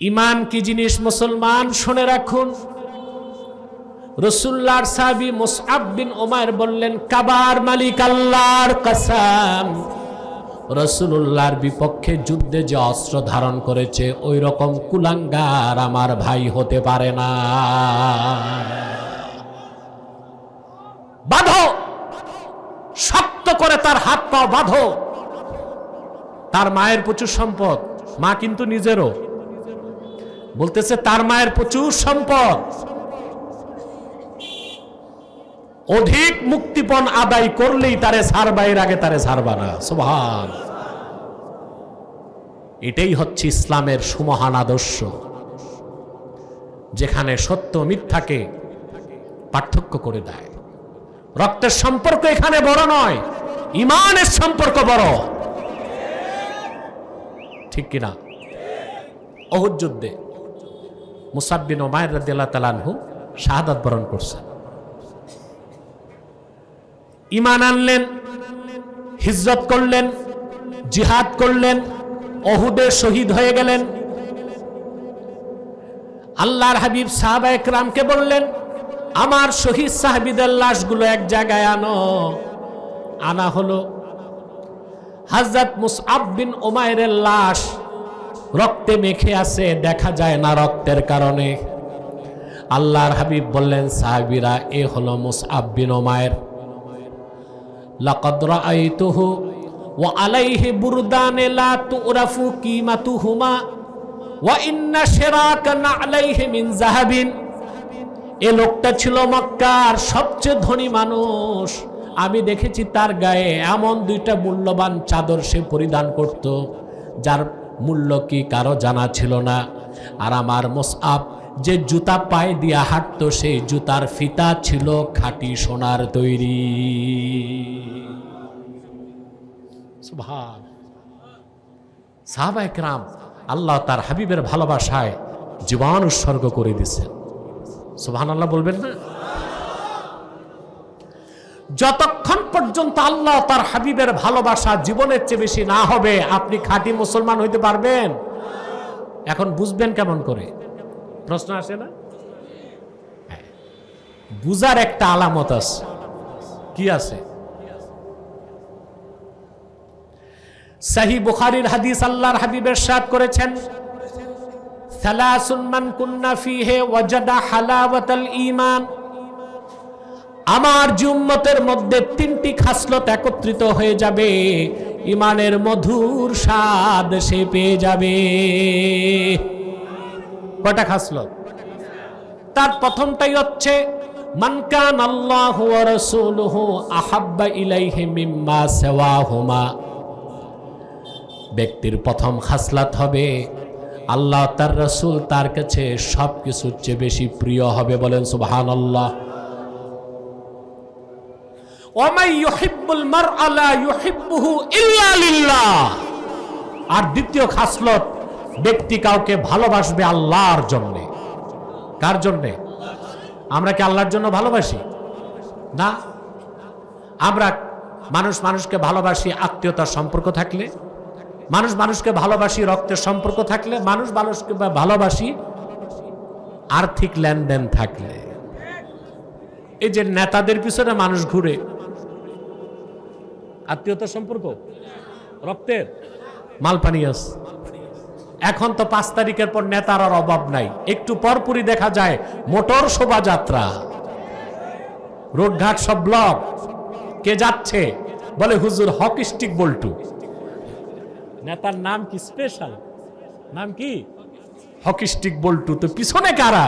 ঈমান কি জিনিস মুসলমান শুনে রাখুন। রাসূলুল্লাহর সাহাবী মুসআব বিন উমাইর বললেন, কাবার মালিক আল্লাহর কসম, রাসূলুল্লাহর বিপক্ষে যুদ্ধে যে অস্ত্র ধারণ করেছে ওই রকম কুলাঙ্গার আমার ভাই হতে পারে না। বাঁধো, শক্ত করে তার হাত পা বাঁধো। তার মায়ের প্রচুর সম্পদ, মা কিন্তু নিজেরও, বলতেছে তার মায়ের প্রচুর সম্পদ, অধিক মুক্তিপণ আদায় করলেই তারে ছাড়বা, এর আগে তারে ছাড়বা না। সুবহান। এটাই হচ্ছে ইসলামের সুমহান আদর্শ, যেখানে সত্য মিথ্যাকে পার্থক্য করে দেয়। রক্তের সম্পর্ক এখানে বড় নয়, ঈমানের সম্পর্ক বড়, ঠিক কিনা? উহুদ যুদ্ধে মুসআব বিন উমাইর রাদিয়াল্লাহু তাআলা আনহু শাহাদাত বরণ করছেন, ঈমান আনলেন, হিজরত করলেন, জিহাদ করলেন, উহুদে শহীদ হয়ে গেলেন। আল্লাহর হাবিব সাহাবায়ে কেরামকে বললেন, আমার শহীদ সাহাবীদের লাশগুলো এক জায়গায় আনো। আনা হলো। হযরত মুসআব বিন উমাইরের লাশ রক্তে মেখে আছে, দেখা যায় না রক্তের কারণে। আল্লাহর হাবিব বললেন, সাহাবীরা, এ হলো মুসআব বিন উমাইর। লাকাদ রাআইতুহু ওয়া আলাইহি বুরদান লা তুরাফু কিমাতুহুমা ওয়া ইন্না শিরাকা না'লাইহি মিন যাহাবিন। এ লোকটা ছিল মক্কার সবচেয়ে ধনী মানুষ। আমি দেখেছি তার গায়ে এমন দুইটা মূল্যবান চাদর সে পরিধান করত, যার মূল্য কি কারো জানা ছিল না। আর আমার মুসআব যে জুতা পায়ে দিয়া হাঁটতো, সেই জুতার ফিতা ছিল খাঁটি সোনার তৈরি। সুবহান। সাহাবায়ে কেরাম আল্লাহ তার হাবিবের ভালোবাসায় জীবন উৎসর্গ করে দিয়েছেন। সুবহানাল্লাহ বলবেন না? যতক্ষণ পর্যন্ত আল্লাহ তার হাবিবের ভালোবাসা জীবনের চেয়ে বেশি না হবে, আপনি খাঁটি মুসলমান হইতে পারবেন? এখন বুঝবেন কেমন করে? প্রশ্ন আসে না? বুঝার একটা আলামত আছে। কি আছে? সহিহ বুখারীর হাদিস, আল্লাহর হাবিব ইরশাদ করেছেন, সালাসুন মান কুন্না ফীহি ওয়াজাদা হালাওয়াতাল ঈমান। আমার যে উম্মতের মধ্যে তিনটি খাসলত একত্রিত হয়ে যাবে, ঈমানের মধুর স্বাদ সে পেয়ে যাবে। কয়টা খাসলত? তার প্রথমটাই হচ্ছে, মান কানা আল্লাহু ওয়া রাসূলুহু আহাব্বা ইলাইহি মিম্মা সিওয়াহুমা। ব্যক্তির প্রথম খাসলত হবে, আল্লাহ তার রাসূল তার কাছে সবকিছুর চেয়ে বেশি প্রিয় হবে। বলেন সুবহানাল্লাহ। ওয়ামাই ইউহিব্বুল মারআ লা ইউহিব্বুহু ইল্লা লিল্লাহ। আর দ্বিতীয় খাসলত, ব্যক্তি কাউকে ভালোবাসবে আল্লাহর জন্য। কার জন্য? আমরা কি আল্লাহর জন্য ভালোবাসি? না। আমরা মানুষ মানুষকে ভালোবাসি আত্মীয়তার সম্পর্ক থাকলে, মানুষ মানুষকে ভালোবাসি রক্তের সম্পর্ক থাকলে, মানুষ মানুষকে ভালোবাসি আর্থিক লেনদেন থাকলে। এই যে নেতাদের পিছনে মানুষ ঘুরে, আত্মীয়তার সম্পর্ক, রক্তের মালপানি আছে। এখন তো 5 তারিখের পর নেতার আর অভাব নাই, একটু পরপরই দেখা যায় মোটর শোভাযাত্রা, রোডঘাট সব ব্লক। কে যাচ্ছে? বলে হুজুর হকি স্টিক বল্টু। নেতার নাম কি? স্পেশাল নাম কি? হকি স্টিক বল্টু। তো পিছনে কারা?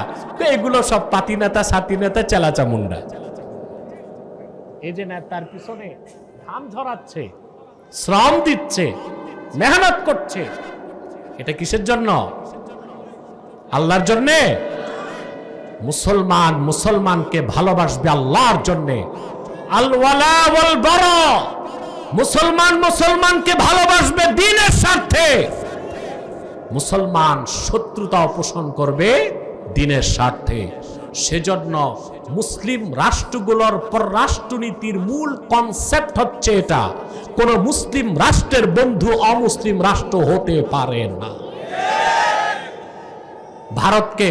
এগুলো সব পাতি নেতা, সাথী নেতা, চেলাচা মুন্ডা। এই যে নেতার পিছনে ঘাম ঝরাচ্ছে, শ্রম দিচ্ছে, মেহনত করছে, এটা কিসের জন্য? আল্লাহর জন্যে। মুসলমান মুসলমানকে ভালোবাসবে আল্লাহর জন্যে। আল ওয়ালা ওয়াল বারা। মুসলমান মুসলমানকে ভালোবাসবে দ্বীনের স্বার্থে। মুসলমান শত্রুতা পোষণ করবে দ্বীনের স্বার্থে। সেজন্য মুসলিম রাষ্ট্রগুলোর পররাষ্ট্রনীতির মূল কনসেপ্ট হচ্ছে এটা, কোন মুসলিম রাষ্ট্রের বন্ধু অমুসলিম রাষ্ট্র হতে পারে না। ভারতকে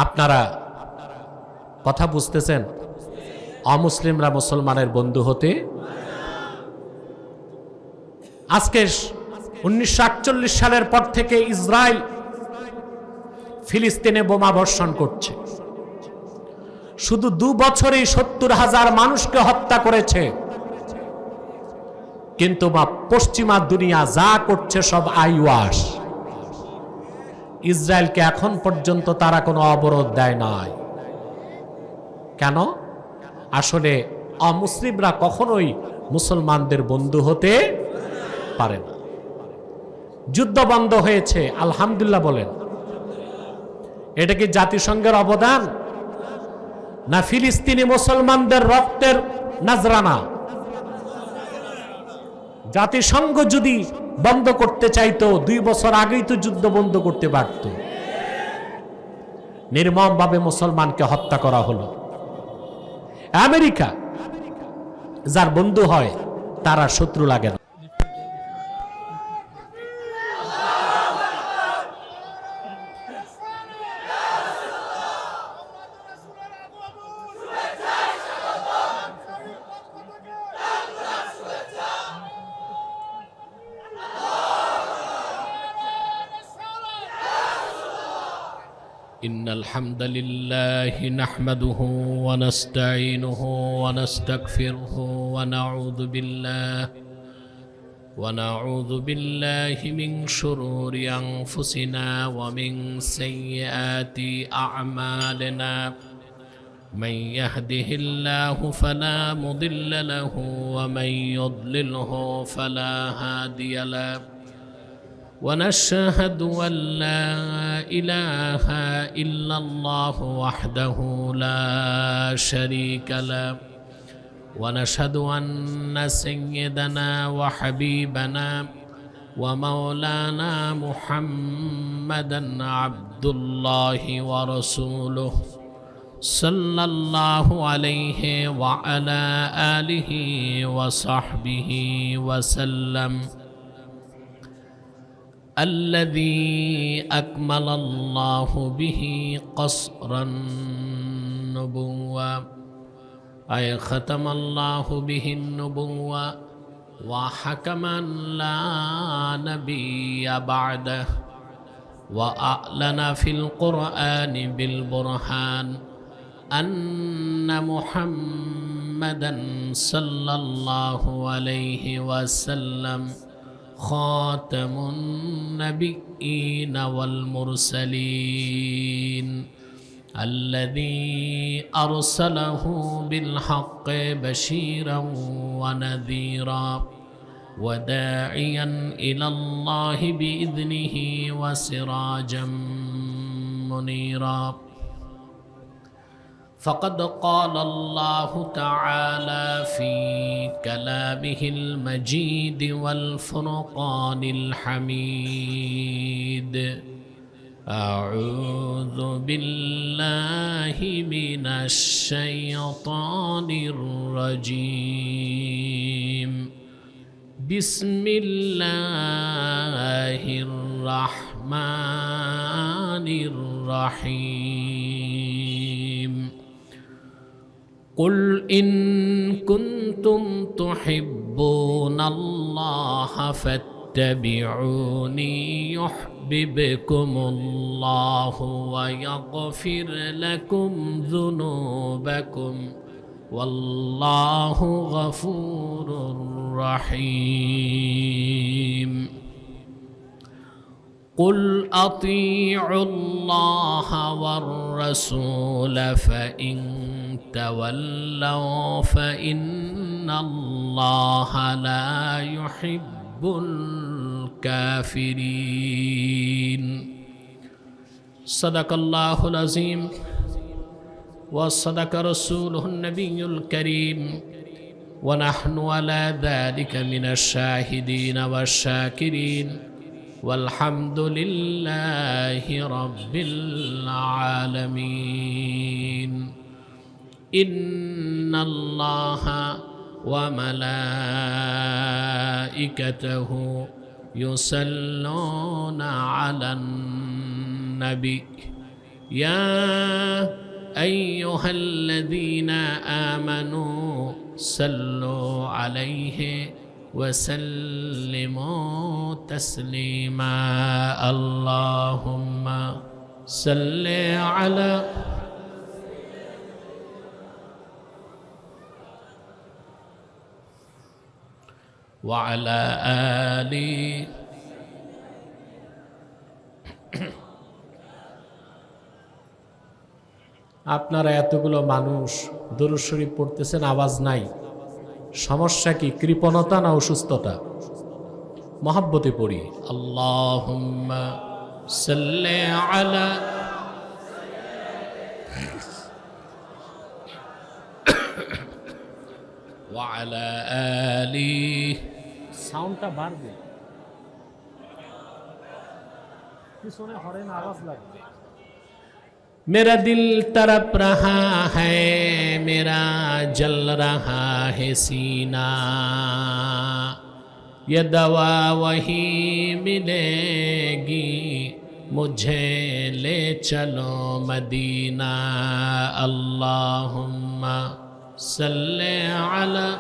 আপনারা কথা বুঝতেছেন? অমুসলিমরা মুসলমানের বন্ধু হতে আজকে 1948 সালের পর থেকে ইসরায়েল ফিলিস্তিনে বোমা বর্ষণ করছে। শুধু 2 বছরেই 70,000 মানুষকে হত্যা করেছে। কিন্তু পশ্চিমা দুনিয়া যা করছে সব আইওয়াশ। ইসরায়েলকে এখন পর্যন্ত তারা কোনো অবরোধ দেয় নাই। কেন? আসলে অমুসলিমরা কখনোই মুসলমানদের বন্ধু হতে পারে না। যুদ্ধ বন্ধ হয়েছে, আলহামদুলিল্লাহ বলেন। এটা কি জাতিসংঘের অবদান, না ফিলিস্তিনি মুসলমানদের রক্তের নাজরানা? জাতিসংঘ যদি বন্ধ করতে চাইতো 2 বছর আগেই তো যুদ্ধ বন্ধ করতে পারত। নির্মমভাবে মুসলমানকে হত্যা করা হলো। আমেরিকা যার বন্ধু হয় তারা শত্রু লাগে না। إن الحمد لله نحمده ونستعينه ونستغفره ونعوذ بالله من شرور أنفسنا ومن سيئات أعمالنا. من يهده الله فلا مضل له ومن يضلله فلا هادي له. ونشهد أن لا إله إلا الله وحده لا شريك له. ونشهد أن سيدنا وحبيبنا ومولانا محمدا عبد الله ورسوله صلى الله عليه وعلى آله وصحبه وسلم، الذي أكمل الله به قصر النبوة، أي ختم الله به النبوة وحكما لا نبي بعده، وأعلن في القرآن بالبرهان أن محمدا صلى الله عليه وسلم خاتم النبيين والمرسلين، الذي أرسله بالحق بشيرا ونذيرا وداعيا إلى الله بإذنه وسراجا منيرا. فقد قال الله تعالى في كلامه المجيد والفرقان الحميد: أعوذ بالله من الشيطان الرجيم، بسم الله الرحمن الرحيم. قل إن كنتم تحبون الله فاتبعوني يحببكم الله ويغفر لكم ذنوبكم والله غفور رحيم. قل أطيعوا الله والرسول فإن تولوا فإن الله لا يحب الكافرين. صدق الله العظيم وصدق رسوله النبي الكريم، ونحن على ذلك من الشاهدين والشاكرين، والحمد لله رب العالمين. إن الله وملائكته يصلون على النبي يا أيها الذين آمنوا صلوا عليه وسلموا تسليما اللهم صل على وعلى آله আপনারা এতগুলো মানুষ দুরূদ শরীফ পড়তেছেন, আওয়াজ নাই, সমস্যা কি? কৃপণতা না অসুস্থতা? মহব্বতে পড়ি। আল্লাহুম্মা সাল্লি আলা ওয়া আলা আলি। সাউন্ডটা বাড়বে, পিছনে হরেন আওয়াজ লাগবে। मेरा दिल तड़प रहा है, मेरा जल रहा है सीना, ये दवा वही मिलेगी, मुझे ले चलो मदीना। अल्लाहुम्मा सल्ले अला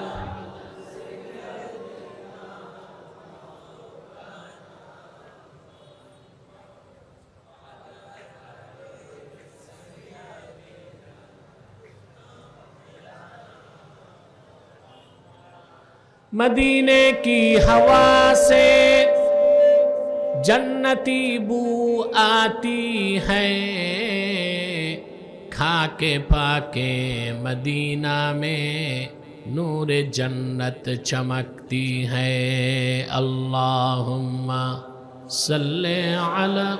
मदीने की हवा से जन्नती बू आती है, खाके पाके मदीना में नूर जन्नत चमकती है। अल्लाहुम्मा सल्ले अला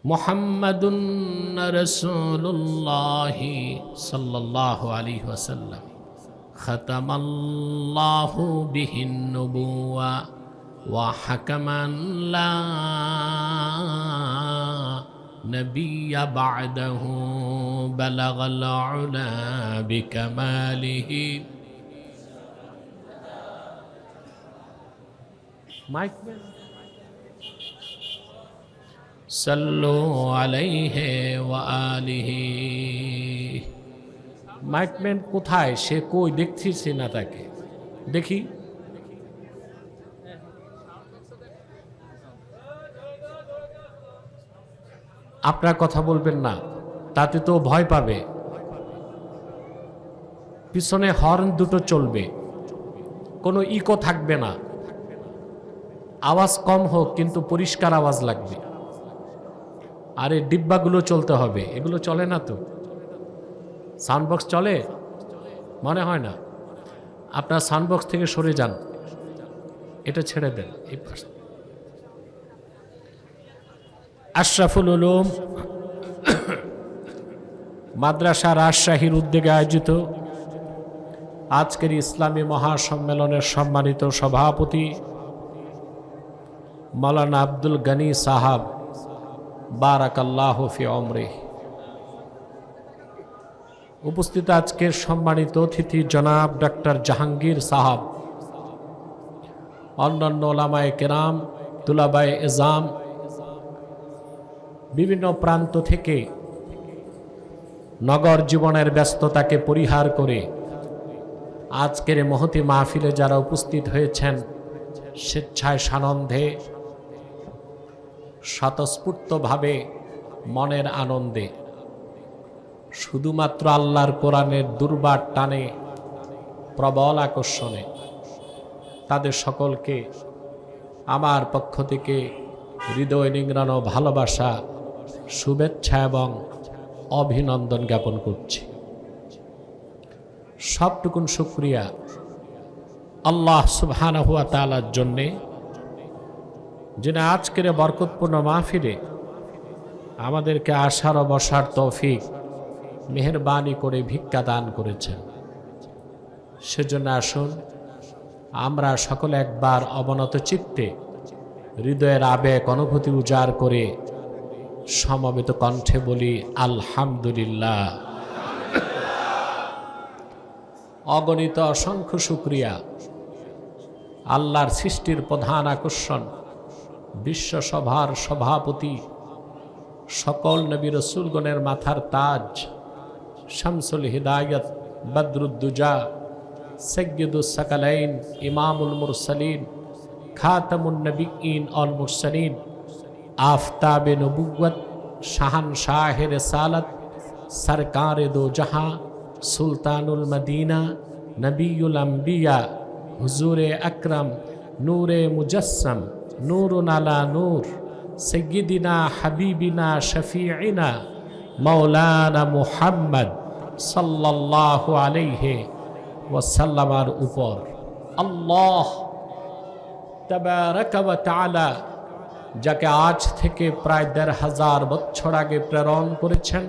मुहम्मदुन रसूलुल्लाहि सल्लल्लाहु अलैहि वसल्लम खतमल्लाहु बिहिन नुबुव्वा व हकमन ला नबिय्य बअदहु बलगल उला बिकमालिहि। माइक में सल्लु अलैहि व आलिहि। মাইকম্যান কোথায়? সে কই? দেখছিস না তাকে? দেখি। আপনার কথা বলবেন না, তাতে তো ভয় পাবে। পিছনে হর্ন দুটো চলবে, কোনো ইকো থাকবে না। আওয়াজ কম হোক কিন্তু পরিষ্কার আওয়াজ লাগবে। আর এই ডিব্বাগুলো চলতে হবে, এগুলো চলে না তো। সাউন্ড বক্স চলে? মনে হয় না। আপনার সাউন্ড বক্স থেকে সরে যান, এটা ছেড়ে দেন। এই পাশে আশরাফুল উলুম মাদ্রাসা রাজশাহীর উদ্যোগে আয়োজিত আজকের ইসলামী মহাসম্মেলনের সম্মানিত সভাপতি মাওলানা আব্দুল গনি সাহাব বারাকাল্লাহু ফি উমরিহি, উপস্থিত আজকের সম্মানিত অতিথি জনাব ডক্টর জাহাঙ্গীর সাহাব, অন্যান্য ওলামায়ে কেরাম, তুলাবায়ে এজাম, বিভিন্ন প্রান্ত থেকে নগর জীবনের ব্যস্ততাকে পরিহার করে আজকের মহতি মাহফিলে যারা উপস্থিত হয়েছেন, স্বেচ্ছায় সানন্দে স্বতঃস্ফূর্তভাবে মনের আনন্দে, শুধুমাত্র আল্লাহর কোরআনের দুর্বার টানে প্রবল আকর্ষণে, তাদের সকলকে আমার পক্ষ থেকে হৃদয় নিংড়ানো ভালোবাসা, শুভেচ্ছা এবং অভিনন্দন জ্ঞাপন করছি। সবটুকুন শুকরিয়া আল্লাহ সুবহানাহু ওয়া তাআলার জন্যে, যিনি আজকের বরকতপূর্ণ মাহফিলে আমাদেরকে আসার ও বসার তৌফিক মেহেরবানি করে ভিক্ষা দান করেছেন। সেজন্য আসুন আমরা সকলে একবার অবনত চিত্তে হৃদয়ের আবেগ অনুভূতি উজাড় করে সমবেত কণ্ঠে বলি আলহামদুলিল্লাহ। অগণিত অসংখ্য শুকরিয়া আল্লাহর সৃষ্টির প্রধান আকর্ষণ, বিশ্বসভার সভাপতি, সকল নবী রসুলগণের মাথার তাজ, শামসুল হিদায়ত, বদরুদ্দুজা, সৈয়দুস সাকালাইন, ইমামুল মুরসালিন, খাতামুন নবিয়্যিন অল মুরসালিন, আফতাবে নবুওয়ত, শাহানশাহে রিসালাত, সরকারে দো জাহাঁ, সুলতানুল মদিনা, নবিয়ুল আম্বিয়া, হুজুরে আকরম, নূরে মুজস্সম, নূরুন আলা নূর, সৈয়দিনা হাবিবিনা শফিঈনা মাওলানা মুহাম্মদ সাল্লাল্লাহু আলাইহি ওয়াসাল্লামের উপর আল্লাহ তাবারাকা ওয়া তাআলা যাকে আজ থেকে প্রায় ১৫০০ বছর আগে প্রেরণ করেছেন,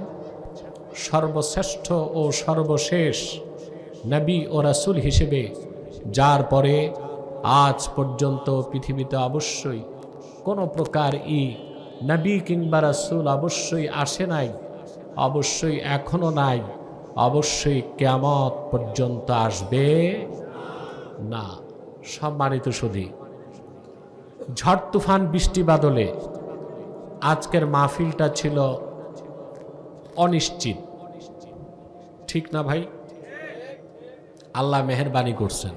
সর্বশ্রেষ্ঠ ও সর্বশেষ নবী ও রাসূল হিসেবে, যার পরে আজ পর্যন্ত পৃথিবীতে অবশ্যই কোনো প্রকার নবী কিংবা রাসূল অবশ্যই আসে নাই, অবশ্যই এখনো নাই, অবশ্যই কিয়ামত পর্যন্ত আসবে না। সম্মানিত সুধী, ঝড় তুফান বৃষ্টি বাদলে আজকের মাহফিলটা ছিল অনিশ্চিত, ঠিক না ভাই? আল্লাহ মেহেরবানি করছেন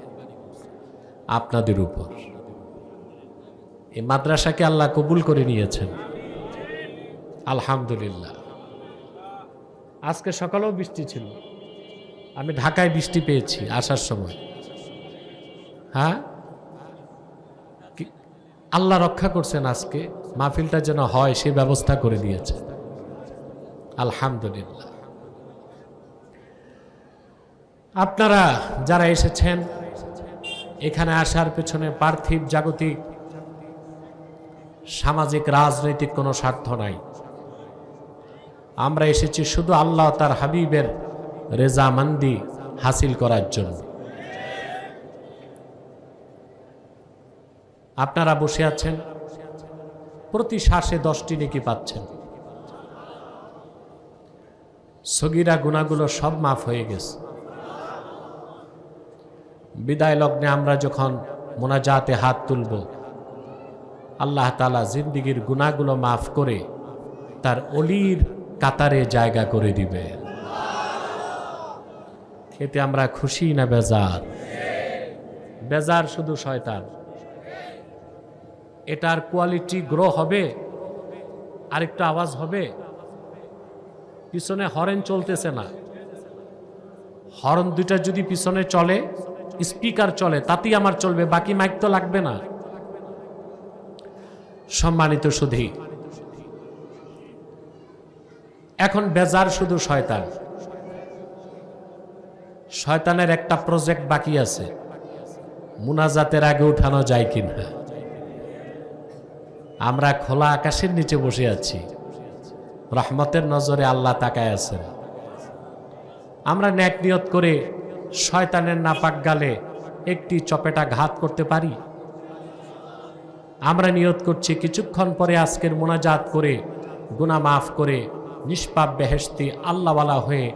আপনাদের উপর। এই মাদ্রাসাকে আল্লাহ কবুল করে নিয়েছেন, আলহামদুলিল্লাহ। আজকে সকালেও বৃষ্টি ছিল, আমি ঢাকায় বৃষ্টি পেয়েছি আসার সময়। হ্যাঁ, আল্লাহ রক্ষা করছেন, আজকে মাহফিলটা যেন হয় সেই ব্যবস্থা করে দিয়েছে, আলহামদুলিল্লাহ। আপনারা যারা এসেছেন, এখানে আসার পেছনে পার্থিব জাগতিক সামাজিক রাজনৈতিক কোনো স্বার্থ নাই। আমরা এসেছি শুধু আল্লাহ তার হাবিবের রেজামন্দি হাসিল করার জন্য। আপনারা বসে আছেন, প্রতি শ্বাসে 10টি নেকি পাচ্ছেন। সগীরা গুনাহগুলো সব মাফ হয়ে গেছে। বিদায় লগ্নে আমরা যখন মোনাজাতে হাত তুলব, আল্লাহ তাআলা জিন্দেগীর গুনাহগুলো মাফ করে তার অলির কাতারে জায়গা করে দিবে। এতে আমরা খুশি না বেজার? বেজার শুধু শয়তান। এটার কোয়ালিটি গ্রো হবে, আরেকটা আওয়াজ হবে। পিছনে হরেন চলতেছে না, হর্ন দুইটা যদি পিছনে চলে, স্পিকার চলে, তাতেই আমার চলবে, বাকি মাইক তো লাগবে না। সম্মানিত সুধী, এখন বেজার শুধু শয়তান। শয়তানের একটা প্রজেক্ট বাকি আছে, মুনাজাতের আগে উঠানো যায় কিনা। আমরা খোলা আকাশের নিচে বসে আছি, রহমতের নজরে আল্লাহ তাকায় আছেন। আমরা নেক নিয়ত করে শয়তানের নাপাক গালে একটি চপেটা ঘাত করতে পারি? আমরা নিয়ত করছি কিছুক্ষণ পরে আজকের মোনাজাত করে গুনাহ মাফ করে নিষ্পাপ বেহেশতি আল্লাহওয়ালা হয়ে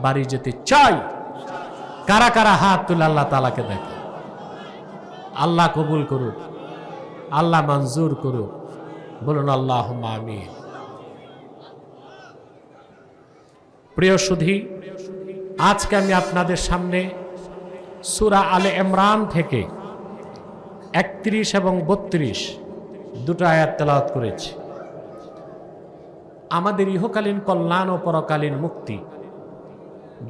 বাড়ি যেতে চাই। কারা কারা হাত তুলে আল্লাহ তাআলাকে দেখে? আল্লাহ কবুল করুক, আল্লাহ মঞ্জুর করুক, বলুন আল্লাহুম্মা আমিন। প্রিয় সুধী, আজকে আমি আপনাদের সামনে সূরা আলে ইমরান থেকে 31 এবং 32 দুটো আয়াত তেলাওয়াত করেছি। আমাদের ইহকালীন কল্যাণ ও পরকালীন মুক্তি,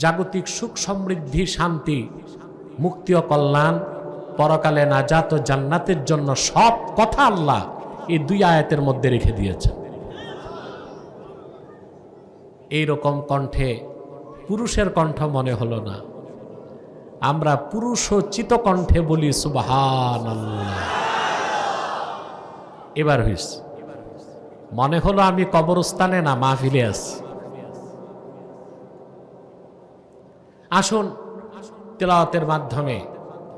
জাগতিক সুখ সমৃদ্ধি শান্তি, মুক্তি ও কল্যাণ, পরকালে নাজাত ও জান্নাতের জন্য সব কথা আল্লাহ এই 2 আয়াতের মধ্যে রেখে দিয়েছেন। এইরকম কণ্ঠে পুরুষের কণ্ঠ মনে হলো না, আমরা পুরুষোচিত কণ্ঠে বলি সুবহানাল্লাহ। এবার হইছে, মনে হলো আমি কবরস্থানে না মাহফিলে আছি। আসুন তেলাওয়াতের মাধ্যমে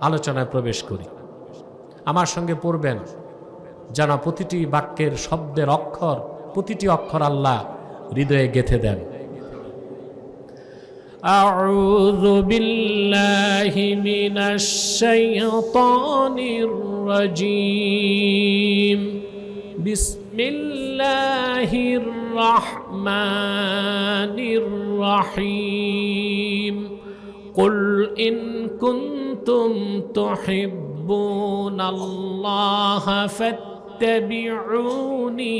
আলোচনায় প্রবেশ করি। আমার সঙ্গে পড়বেন যেন প্রতিটি বাক্যের শব্দের অক্ষর, প্রতিটি অক্ষর আল্লাহ হৃদয়ে গেঁথে দেন। আউযু বিল্লাহি মিনাশ শাইতানির রাজীম। বিসমিল্লাহির রাহমানির রাহিম। কুল ইন কুনতুম তুহিব্বুনাল্লাহা ফাত্তাবিউনি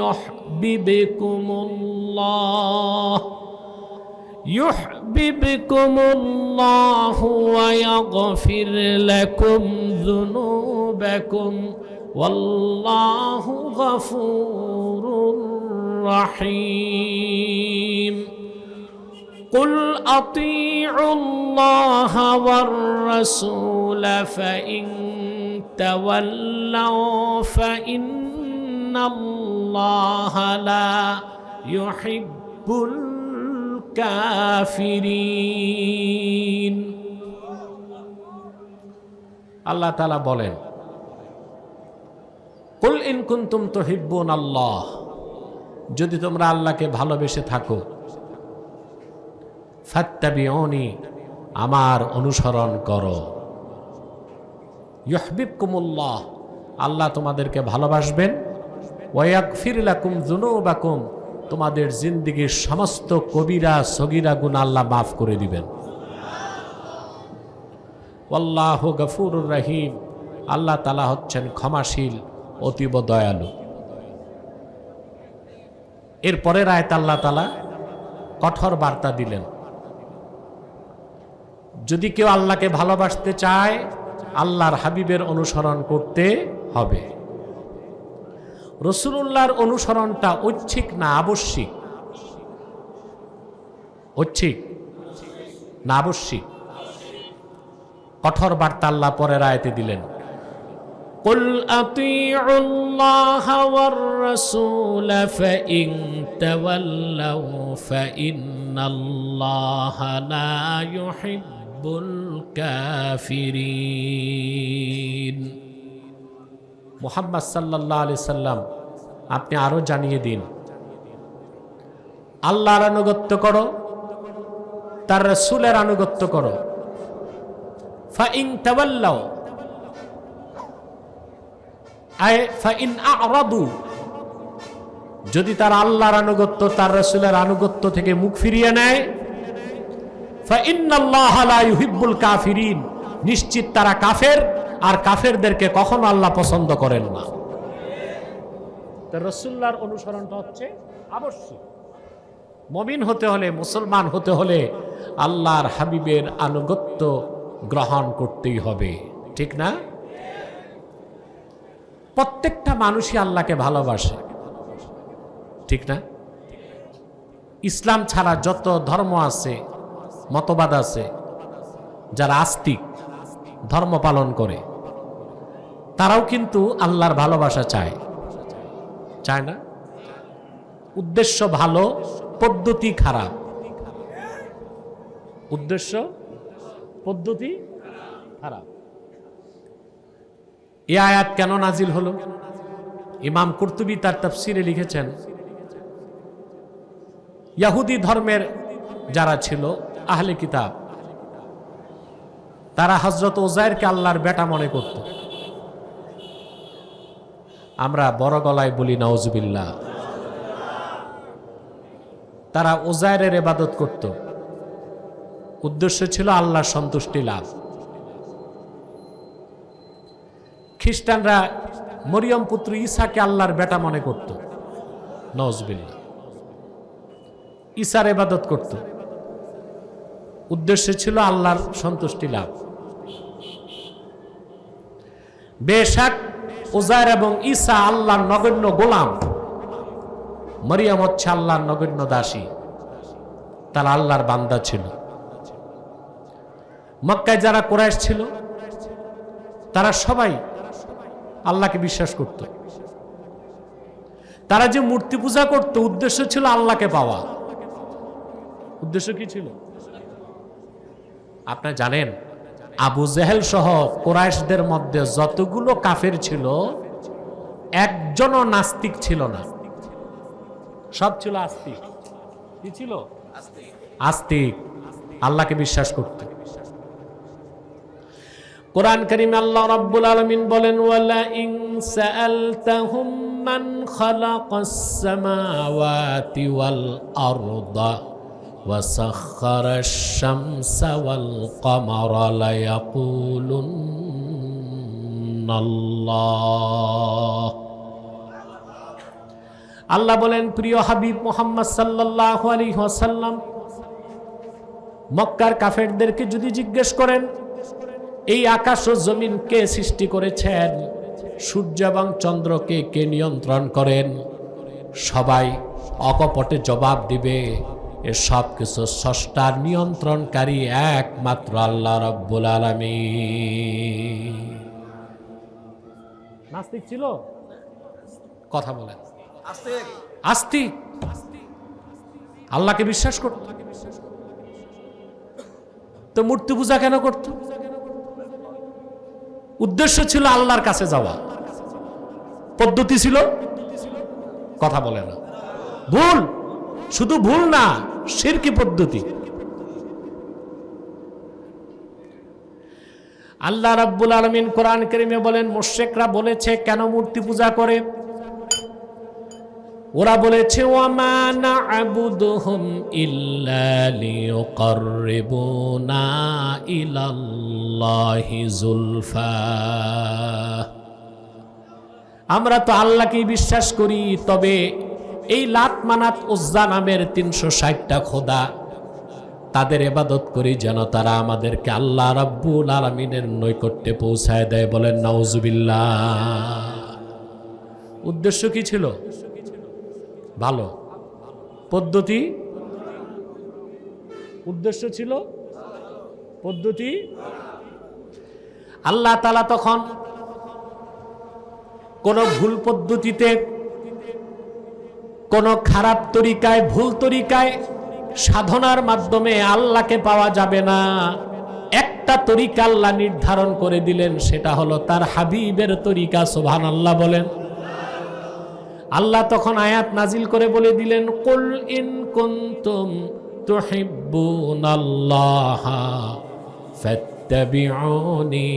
ইউহিব্বুকুমুল্লাহ ইউহিব্বুকুমুল্লাহু ওয়া ইয়াগফির লাকুম যুনুবাকুম ওয়াল্লাহু গফুরুর রহিম। قل أطيعوا الله والرسول فإن تولوا فإن الله لا يحب الكافرين। আল্লাহ তাআলা বলেন, কুল ইন কুনতুম তুহিব্বুনাল্লাহ, যদি তোমরা আল্লাহকে ভালোবেসে থাকো, ফাত্তাবিউনি, আমার অনুসরণ করো, ইউহিব্বুকুমুল্লাহ, আল্লাহ তোমাদেরকে ভালোবাসবেন, ওয়া ইয়াগফির লাকুম যুনুবাকুম, তোমাদের জিন্দেগীর সমস্ত কবিরা সগীরা গুনাহ আল্লাহ মাফ করে দিবেন। ওয়াল্লাহু গফুরুর রহিম, আল্লাহ তাআলা হচ্ছেন ক্ষমাশীল, অতীব দয়ালু। এর পরের আয়াতে আল্লাহ তাআলা কঠোর বার্তা দিলেন, যদি কেউ আল্লাহকে ভালোবাসতে চায় আল্লাহর হাবিবের অনুসরণ করতে হবে। রাসূলুল্লাহর অনুসরণটা ঐচ্ছিক না আবশ্যিক? ঐচ্ছিক না আবশ্যিক? কঠোর বার্তা আল্লাহ পরের আয়াতে দিলেন, কুল আতিউল্লাহা ওয়ার রাসূল ফাইন তাওয়াল্লাউ ফাইন্নাল্লাহা লা ইউহিব্বুল কাফিরিন। মুহাম্মদ সাল্লাল্লাহু আলাইহি সাল্লাম, আপনি আরো জানিয়ে দিন, আল্লাহর আনুগত্য করো, তার রাসূলের আনুগত্য করো। ফাইন তাওয়াল্লাউ আয় ফাইন আ'রাদু, যদি তারা আল্লাহর আনুগত্য তার রাসূলের আনুগত্য থেকে মুখ ফিরিয়ে নেয়, ফাইন্নাল্লাহা লা ইউহিব্বুল কাফিরিন, নিশ্চিত তারা কাফের, আর কাফেরদেরকে কখনো আল্লাহ পছন্দ করেন না। তার রাসূলুল্লাহর অনুসরণটা হচ্ছে আবশ্যক। মুমিন হতে হলে, মুসলমান হতে হলে আল্লাহর হাবিবের আনুগত্য গ্রহণ করতেই হবে, ঠিক না? প্রত্যেকটা মানুষই আল্লাহকে ভালোবাসে, ঠিক না? ইসলাম ছাড়া যত ধর্ম আছে, মতবাদ আছে, যারা আস্তিক ধর্ম পালন করে, তারাও কিন্তু আল্লাহর ভালোবাসা চায়, চায় না? উদ্দেশ্য ভালো, পদ্ধতি খারাপ। উদ্দেশ্য, পদ্ধতি খারাপ। এই আয়াত কেন নাজিল হলো? ইমাম কুরতুবী তার তাফসিরে লিখেছেন, ইহুদি ধর্মের যারা ছিল আহলে কিতাব, তারা হযরত উযাইরকে আল্লাহর বেটা মনে করত। আমরা বড় গলায় বলি নাউজুবিল্লাহ। তারা উযাইরের ইবাদত করত, উদ্দেশ্য ছিল আল্লাহর সন্তুষ্টি লাভ। খ্রিস্টানরা মরিয়ম পুত্র ঈসাকে আল্লাহর বেটা মনে করত, নাউজুবিল্লাহ। ঈসার ইবাদত করত, উদ্দেশ্য ছিল আল্লাহর সন্তুষ্টি লাভ। বেশক উযাইর এবং ঈসা আল্লাহর নগণ্য গোলাম, মরিয়ম হচ্ছে আল্লাহর নগণ্য দাসী, তারা আল্লাহর বান্দা ছিল। মক্কায় যারা কুরাইশ ছিল তারা সবাই আল্লাহকে বিশ্বাস করত। তারা যে মূর্তি পূজা করত, উদ্দেশ্য ছিল আল্লাহকে পাওয়া। উদ্দেশ্য কি ছিল? আপনি জানেন আবু জেহেল সহ কুরাইশদের মধ্যে যতগুলো কাফের ছিল একজনও নাস্তিক ছিল না, সব ছিল আস্তিক। কি ছিল? আস্তিক, আল্লাহকে বিশ্বাস করতে। কোরআন কারীমে আল্লাহ রাব্বুল আলামিন বলেন, ওয়ালা ইন সাআলতাহুম মান খালাকাস সামাওয়াতি ওয়াল আরদা ওয়া সাখখারাশ শামসা ওয়াল কমারা লা ইয়াকুলুন্নাল্লাহ। আল্লাহ বলেন, প্রিয় হাবিব মুহাম্মদ সাল্লাল্লাহু আলাইহি ওয়াসাল্লাম, মক্কার কাফেরদেরকে যদি জিজ্ঞেস করেন এই আকাশ ও জমিন কে সৃষ্টি করেছেন, সূর্য এবং চন্দ্রকে কে নিয়ন্ত্রণ করেন, সবাই অকপটে জবাব দিবে এ সব কিছু স্রষ্টার নিয়ন্ত্রণকারী একমাত্র আল্লাহ রাব্বুল আলামিন। নাস্তিক ছিল? কথা বলেন। আস্তিক, আল্লাহকে বিশ্বাস করত। তো মূর্তি পূজা কেন করত? উদ্দেশ্য ছিল আল্লাহর কাছে যাওয়া। পদ্ধতি ছিল? কথা বলে না। ভুল, শুধু ভুল না, শিরকি পদ্ধতি। আল্লাহ রাব্বুল আলামিন কোরআন কারীমে বলেন, মুশরিকরা বলেছে কেন মূর্তি পূজা করে? ওরা বলেছে, ওয়ামা না'বুদুহুম ইল্লা লিয়ুকাররিবুনা ইলাল্লাহি যুলফা। আমরা তো আল্লাহকেই বিশ্বাস করি, তবে এই লাত মানাত উজ্জা নামের ৩৬০টা খোদা, তাদের ইবাদত করি যেন তারা আমাদেরকে আল্লাহ রাব্বুল আলামিনের নৈকট্যে পৌঁছায় দেয়। বলেন নাউজুবিল্লাহ। উদ্দেশ্য কি ছিল? ভালো। পদ্ধতি? উদ্দেশ্য ছিল পদ্ধতি। আল্লাহ তাআলা তখন কোন ভুল পদ্ধতিতে, কোন খারাপ তরিকায়, ভুল তরিকায় সাধনার মাধ্যমে আল্লাহকে পাওয়া যাবে না। একটা তরিকা আল্লাহ নির্ধারণ করে দিলেন, সেটা হলো তার হাবিবের তরিকা। সুবহানাল্লাহ বলেন। আল্লাহ তখন আয়াত নাজিল করে বলে দিলেন, কুল ইন কুনতুম তুহিব্বুনাল্লাহা ফাত্তাবিউনি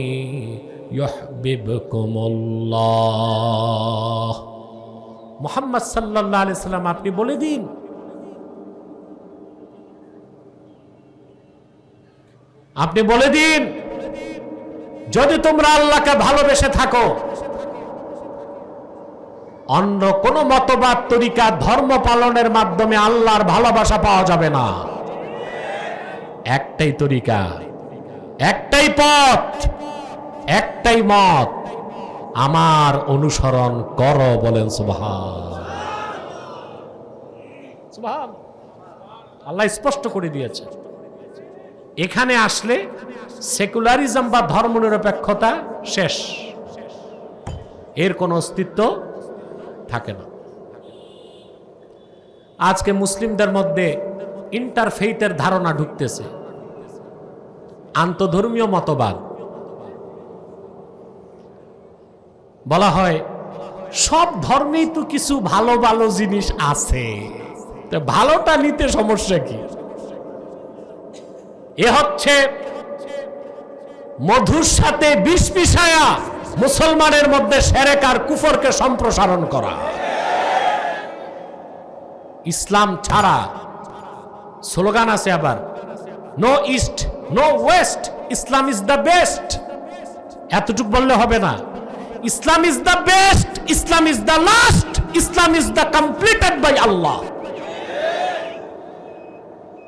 ইউহিব্বুকুমুল্লাহ। মুহাম্মদ সাল্লাল্লাহু আলাইহি সাল্লাম, আপনি বলে দিন, আপনি বলে দিন, যদি তোমরা আল্লাহকে ভালোবেসে থাকো, অন্য কোন মতবাদ, তরিকা, ধর্ম পালনের মাধ্যমে আল্লাহর ভালোবাসা পাওয়া যাবে না। একটাই তরিকা, একটাই পথ, একটাই মত, আমার অনুসরণ করো। বলেন সুবহান। সুবহান। আল্লাহ স্পষ্ট করে দিয়েছে। এখানে আসলে সেকুলারিজম বা ধর্মনিরপেক্ষতা শেষ, এর কোনো অস্তিত্ব থাকে না। আজকে মুসলিমদের মধ্যে ইন্টারফেইথের ধারণা ঢুকতেছে, আন্তধর্মীয় মতবাদ। বলা হয় সব ধর্মেই তো কিছু ভালো ভালো জিনিস আছে, তো ভালোটা নিতে সমস্যা কি? এ হচ্ছে মধুর সাথে বিষ মিশায়া মুসলমানের মধ্যে শিরক আর কুফরকে সম্প্রসারণ করা। ইসলাম ছাড়া স্লোগান আছে আবার, no east no west, Islam is the best. এতটুকু বললে হবে না। Islam is the best, Islam is the last, Islam is the completed by Allah.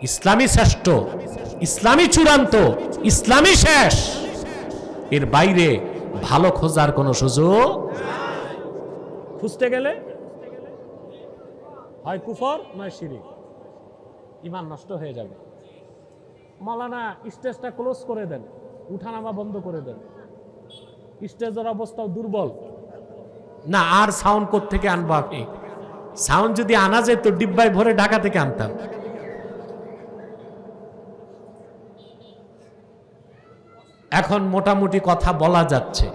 ইসলামই শ্রেষ্ঠ, ইসলামই চূড়ান্ত, ইসলামই শেষ। এর বাইরে ভালো খোঁজার কোন সুযোগ। খুঁজতে গেলে হয় কুফর নয় শিরক, ঈমান নষ্ট হয়ে যাবে। মাওলানা স্টেজটা ক্লোজ করে দেন, উঠানামা বন্ধ করে দেন, স্টেজের অবস্থাও দুর্বল। না, আর সাউন্ড কোথা থেকে আনবো আপনি? সাউন্ড যদি আনা যেত ডিব্বায় ভরে ঢাকা থেকে আনতাম। এখন মোটামুটি কথা বলা যাচ্ছে।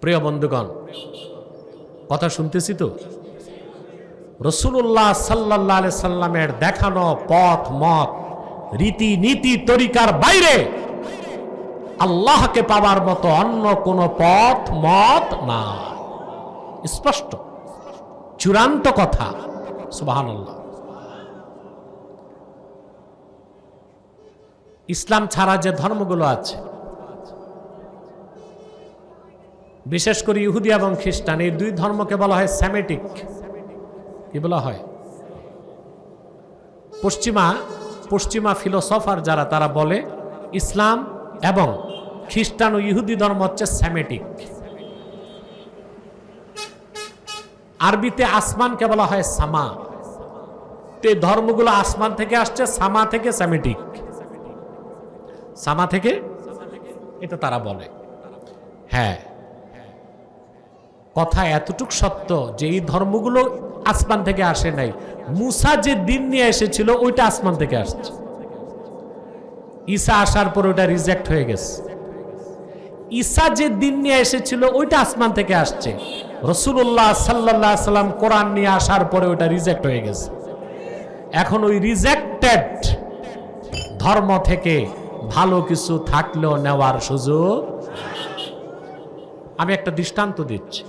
প্রিয় বন্ধুগণ, কথা শুনতেছি তো? রাসূলুল্লাহ সাল্লাল্লাহু আলাইহি সাল্লামের দেখানো পথ মত রীতি নীতি তরিকার বাইরে আল্লাহকে পাওয়ার মতো অন্য কোন পথ মত না। স্পষ্ট চূড়ান্ত কথা। সুবহানাল্লাহ। ইসলাম ছাড়া যে ধর্মগুলো আছে, বিশেষ করে ইহুদি এবং খ্রিস্টান, এই দুই ধর্মকে বলা হয় সেমেটিক। কি বলা হয়? পশ্চিমা ফিলোসফার যারা, তারা বলে ইসলাম এবং খ্রিস্টান ও ইহুদি ধর্ম হচ্ছে সেমেটিক। আরবিতে আসমানকে বলা হয় সামা। এই ধর্মগুলো আসমান থেকে আসছে, সামা থেকে সেমেটিক। সামা থেকে, এটা তারা বলে। হ্যাঁ, কথা এতটুক সত্য যে এই ধর্মগুলো আসমান থেকে আসে নাই। মুসা যে দিন নিয়ে এসেছিল ওইটা আসমান থেকে আসছে। ঈসা আসার পর ওটা রিজেক্ট হয়ে গেছে। ঈসা যে দিন নিয়ে এসেছিল ওইটা আসমান থেকে আসছে। রাসূলুল্লাহ সাল্লাল্লাহু আলাইহি সাল্লাম কোরআন নিয়ে আসার পরে ওটা রিজেক্ট হয়ে গেছে। এখন ওই রিজেক্টেড ধর্ম থেকে ভালো কিছু থাকলেও নেওয়ার সুযোগ। আমি একটা দৃষ্টান্ত দিচ্ছি।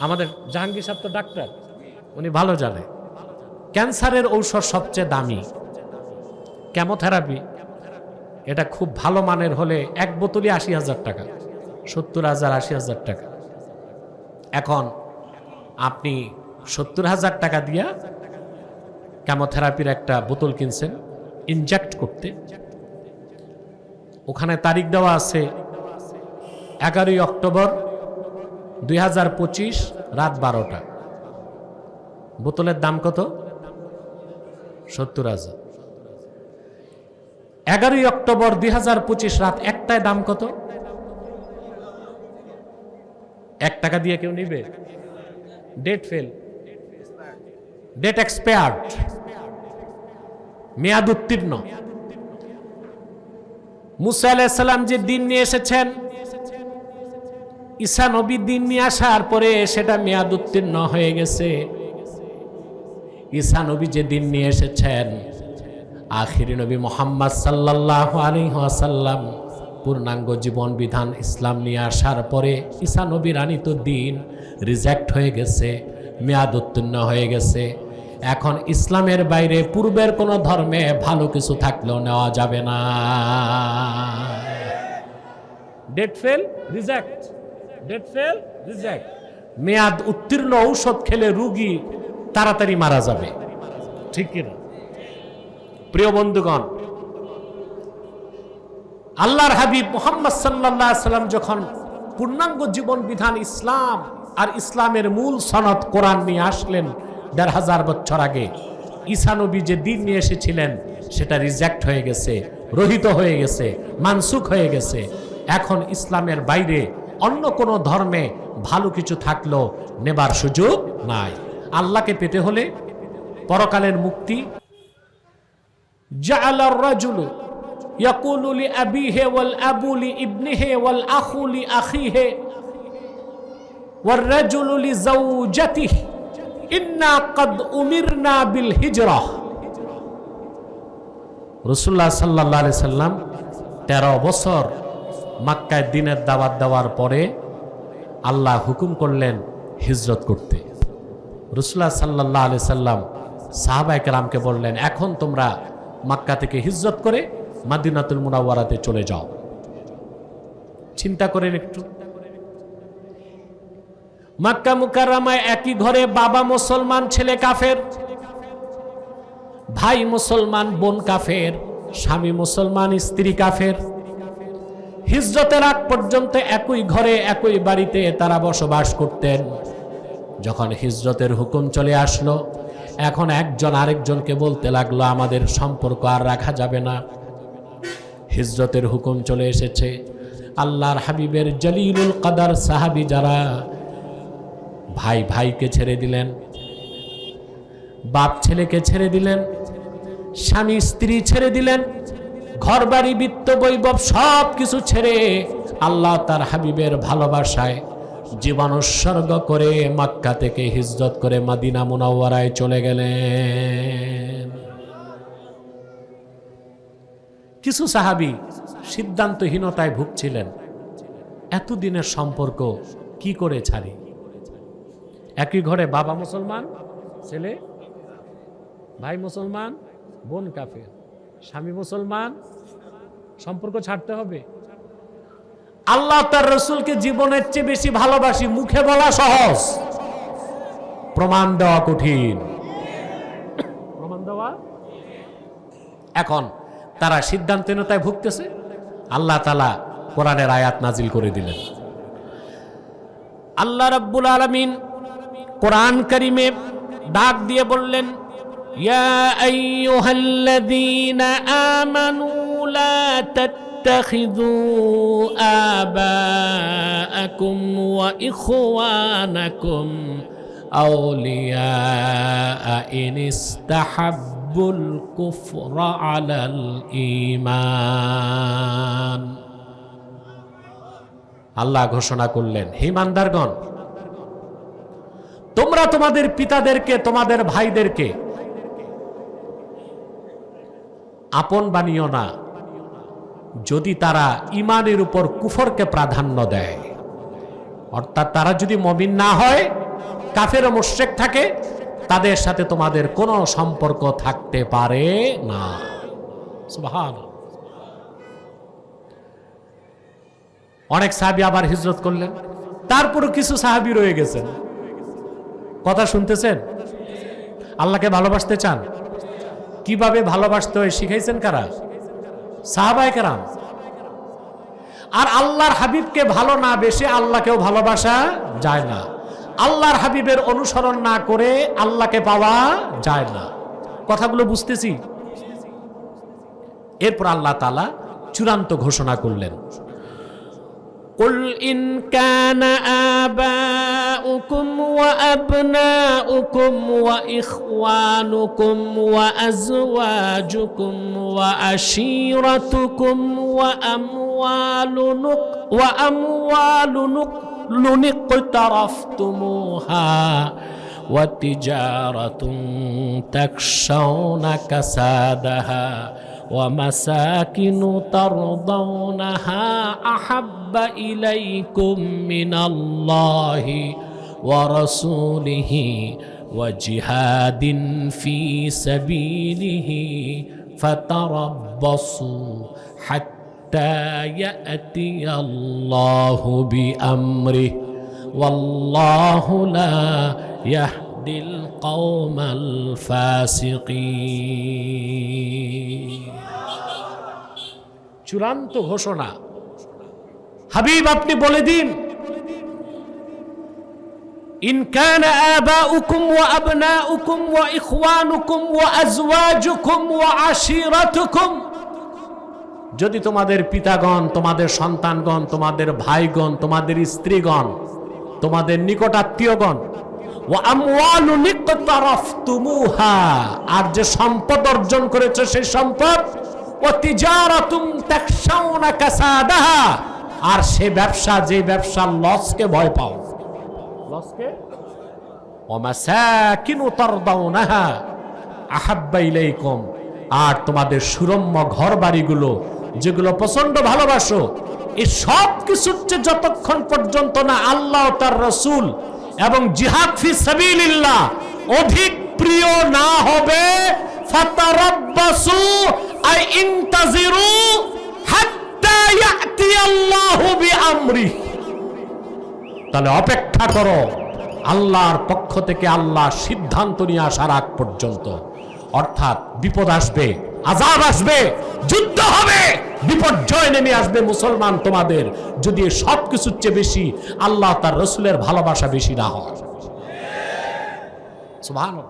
আমাদের জাহাঙ্গীর সাহেব তো ডাক্তার, উনি ভালো জানে ক্যান্সারের ঔষধ সবচেয়ে দামি কেমোথেরাপি। এটা খুব ভালো মানের হলে এক বোতলই ৮০,০০০ টাকা, ৭০,০০০, ৮০,০০০ টাকা। এখন আপনি ৭০,০০০ টাকা দিয়া কেমোথেরাপির একটা বোতল কিনছেন ইনজেক্ট করতে। ওখানে তারিখ দেওয়া আছে 11 অক্টোবর 2025 রাত 12টা। বোতলের দাম কত? ৭০,০০০। 11 অক্টোবর 2025 রাত 1টায় দাম কত? 1 টাকা দিয়ে কেউ নিবে? ডেট ফেল, ডেট এক্সপায়ার্ড, মেয়াদ উত্তীর্ণ। মুসা আলাইহিস সালাম যে দিন নিয়ে এসেছেন, ঈসা নবী দিন নিয়ে আসার পরে সেটা মেয়াদ উত্তীর্ণ হয়ে গেছে। ঈসা নবী যে দিন নিয়ে এসেছেন, আখিরি নবী মুহাম্মদ সাল্লাল্লাহু আলাইহি ওয়াসাল্লাম পূর্ণাঙ্গ জীবন বিধান ইসলাম নিয়ে আসার পরে ঈসা নবীর আনিত দিন রিজেক্ট হয়ে গেছে, মেয়াদ উত্তীর্ণ হয়ে গেছে। এখন ইসলামের বাইরে পূর্বের কোন ধর্মে ভালো কিছু থাকলেও নেওয়া যাবে না। Date fail, reject, date fail, reject. মেয়াদ উত্তীর্ণ ঔষধ খেলে রোগী তাড়াতাড়ি মারা যাবে, ঠিক কিনা? প্রিয় বন্ধুগণ, আল্লাহর হাবিব মুহাম্মদ সাল্লাল্লাহু আলাইহি সাল্লাম যখন পূর্ণাঙ্গ জীবন বিধান ইসলাম আর ইসলামের মূল সনদ কোরআন নিয়ে আসলেন ১৫০০ বছর আগে, ঈসা নবী যে দিন নিয়ে এসেছিলেন সেটা রিজেক্ট হয়ে গেছে, রহিত হয়ে গেছে, মানসুখ হয়ে গেছে। এখন ইসলামের বাইরে অন্য কোনো ধর্মে ভালো কিছু থাকলেও নেবার সুযোগ নাই। আল্লাহকে পেতে হলে পরকালের মুক্তি। জাআলার রাজুলু ইয়াকুলু লিআবিহি ওয়াল আবু লিইবনিহি ওয়াল আখু লিআখিহি ওয়ার রাজুলু লিজাওজাতিহি ইন্না ক্বাদ উমিরনা বিল হিজরাহ। রাসূলুল্লাহ সাল্লাল্লাহু আলাইহি সাল্লাম 13 বছর মক্কায় দ্বীনের দাওয়াত দেওয়ার পরে আল্লাহ হুকুম করলেন হিজরত করতে। রাসূলুল্লাহ সাল্লাল্লাহু আলাইহি সাল্লাম সাহাবায়ে কেরামকে বললেন, এখন তোমরা মক্কা থেকে হিজরত করে মদিনাতুল মুনাওয়ারাতে চলে যাও। চিন্তা করেন একটু, মক্কা মুকাররমায় একই ঘরে বাবা মুসলমান, ছেলে কাফের, ভাই মুসলমান, বোন কাফের, স্বামী মুসলমান, স্ত্রী কাফের। হিজরতের আগ পর্যন্ত একই ঘরে একই বাড়িতে তারা বসবাস করতেন। যখন হিজরতের হুকুম চলে আসলো, এখন একজন আরেকজনকে বলতে লাগলো আমাদের সম্পর্ক আর রাখা যাবে না। হিজরতের হুকুম চলে এসেছে। আল্লাহর হাবিবের জলিলুল কদর সাহাবী যারা, ভাই ভাইকে ছেড়ে দিলেন, বাপ ছেলেকে ছেড়ে দিলেন, স্বামী স্ত্রী ছেড়ে দিলেন, ঘর বাড়ি বিত্ত বৈভব সব কিছু ছেড়ে আল্লাহ তার হাবিবের ভালোবাসায় জীবন উৎসর্গ করে মক্কা থেকে হিজরত করে মদিনা মুনাওয়ারায় চলে গেলেন। কিছু সাহাবী সিদ্ধান্তহীনতায় ভুগছিলেন, এতদিনের সম্পর্ক কি করে ছাড়ি। একই ঘরে বাবা মুসলমান, ছেলে ভাই মুসলমান, বোন কাফের, স্বামী মুসলমান, সম্পর্ক ছাড়তে হবে। আল্লাহ তার রসুলকে জীবনের চেয়ে বেশি ভালোবাসি, মুখে বলা সহজ, প্রমাণ দেওয়া কঠিন। প্রমাণ দেওয়া, এখন তারা সিদ্ধান্তহীনতায় ভুগতেছে, আল্লাহ তাআলা কোরআনের আয়াত নাজিল করে দিলেন। আল্লাহ রাব্বুল আলামিন কোরআন কারীমে ডাক দিয়ে বললেন, ইয়া আইয়ুহাল্লাযীনা আমানু লা তাত্তাখিযু আবাআকুম ওয়া ইখওয়ানাকুম আউলিয়া ইন ইসতাহাব্বুল কুফরা আলাল ঈমান। আল্লাহ ঘোষণা করলেন, হে ইমানদারগণ, তোমরা তোমাদের পিতাদেরকে, তোমাদের ভাইদেরকে আপন বানিও না যদি তারা ঈমানের উপর কুফরকে প্রাধান্য দেয়। অর্থাৎ তারা যদি মুমিন না হয়, কাফের ও মুশরিক থাকে, তাদের সাথে তোমাদের কোনো সম্পর্ক থাকতে পারে না। সুবহানাল্লাহ। অনেক সাহাবী আবার হিজরত করলেন, তারপরও কিছু সাহাবী রয়ে গেছেন। কথা শুনতেছেন? আল্লাহকে ভালোবাসতে চান? কিভাবে ভালোবাসতে হয় শিখাইছেন কারা? সাহাবায়ে কেরাম। আর আল্লাহর হাবিবকে ভালো না বেশে আল্লাহকেও ভালোবাসা যায় না। আল্লাহর হাবিবের অনুসরণ না করে আল্লাহকে পাওয়া যায় না। কথাগুলো বুঝতেছি? এরপর আল্লাহ তাআলা চূড়ান্ত ঘোষণা করলেন, قل إن كان آباؤكم وأبناؤكم وإخوانكم وأزواجكم وعشيرتكم وأموال اقترفتموها وتجارة تخشون كسادها ومساكن ترضونها أحب إليكم من الله ورسوله وجهاد في سبيله فتربصوا حتى يأتي الله بأمره والله لا يهدي القوم الفاسقين। চূড়ান্ত ঘোষণা। হাবিব আপনি বলে দিন, ইন কানা আবাউকুম ওয়া আবনাউকুম ওয়া ইখওয়ানুকুম ওয়া আজওয়াজুকুম ওয়া আশিরাতুকুম, যদি তোমাদের পিতাগণ, তোমাদের সন্তানগণ, তোমাদের ভাইগণ, তোমাদের স্ত্রীগণ, তোমাদের নিকট আত্মীয়গণ, ওয়া আমওয়ালুন ইকতারাফতুমুহা, আর যে সম্পদ অর্জন করেছে সেই সম্পদ, ওয়া তিজারাতুন তাখশাউনা কাসাদাহা, আর সে ব্যবসা, যে ব্যবসার লসকে ভয় পাও, লসকে, ওয়া মাসাকিনু তারদাউনাহা আহাব্বা ইলাইকুম, আর তোমাদের সুরম্য ঘর বাড়িগুলো যেগুলো প্রচন্ড ভালোবাসো, এই সব কিছুর চেয়ে যতক্ষণ পর্যন্ত না আল্লাহ ও তার রাসূল এবং জিহাদ ফি সাবিলিল্লাহ অধিক প্রিয় না হবে, ফাতারাব্বাসু আই ইনতাজিরু হাত্তা ইয়াতি আল্লাহু বিআমরি, তাহলে অপেক্ষা করো আল্লাহর পক্ষ থেকে আল্লাহ সিদ্ধান্ত নিয়ে আসার আগ পর্যন্ত। অর্থাৎ বিপদ আসবে, আযাব আসবে, যুদ্ধ হবে, বিপর্যয় নেমে আসবে মুসলমান তোমাদের, যদি সব কিছুর চেয়ে বেশি আল্লাহ তার রাসূলের ভালোবাসা বেশি না হয়। সুবহানাল্লাহ।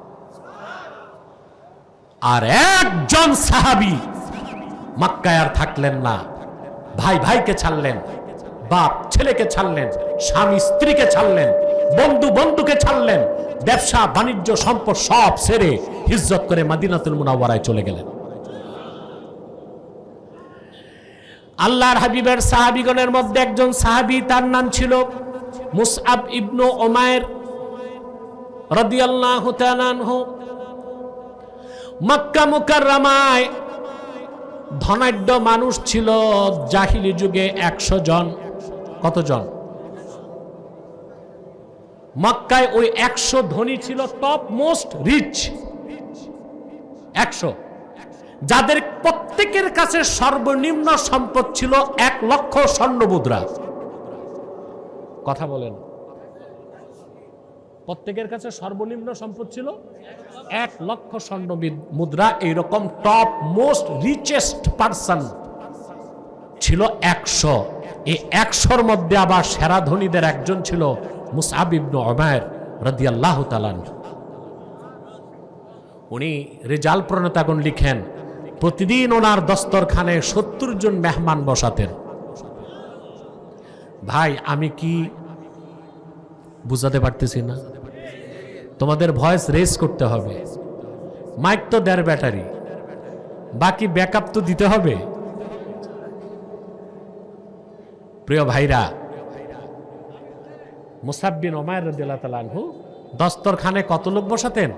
আর একজন সাহাবী মক্কায় আর থাকলেন না, ভাই ভাইকে ছাড়লেন, বাপ ছেলেকে ছাড়লেন, স্বামী স্ত্রীকে ছাড়লেন, বন্ধু বন্ধুকে ছাড়লেন, ব্যবসা বাণিজ্য সম্পদ সব ছেড়ে হিজরত করে মদিনাতুল মুনাওয়ারায় চলে গেলেন। আল্লাহর হাবিবের সাহাবীগণের মধ্যে একজন সাহাবী, তার নাম ছিল মুসআব ইবনু উমাইর রাদিয়াল্লাহু তাআলা আনহু। মক্কা মুকাররমায় ধনাঢ্য মানুষ ছিল জাহিলি যুগে 100 জন। কতজন? মক্কায় ওই 100 ধনী ছিল, টপ মোস্ট রিচ 100, যাদের প্রত্যেকের কাছে সর্বনিম্ন সম্পদ ছিল 1 লক্ষ স্বর্ণ মুদ্রা। কথা বলেন, প্রত্যেকের কাছে সর্বনিম্ন সম্পদ ছিল 1 লক্ষ স্বর্ণ মুদ্রা। এইরকম টপ মোস্ট রিচেস্ট পারসন ছিল 100। এই 100-র মধ্যে আবার সেরা ধনীদের একজন ছিল মুসআব ইবনু উমাইর রাদিয়াল্লাহু তাআলা। উনি রিজাল প্রণেতাগণ লিখেন, প্রতিদিন ওনার দস্তরখানে 70 জন মেহমান বসাতেন। ভাই, আমি কি বুঝাতে পারতেছি না? তোমাদের ভয়েস রেজ করতে হবে। মাইক তো 1.5 ব্যাটারি, বাকি ব্যাকআপ তো দিতে হবে। প্রিয় ভাইরা, মুসআব বিন উমাইর রাদিয়াল্লাহু তাআলা আনহু দস্তরখানে কত লোক বসাতেন?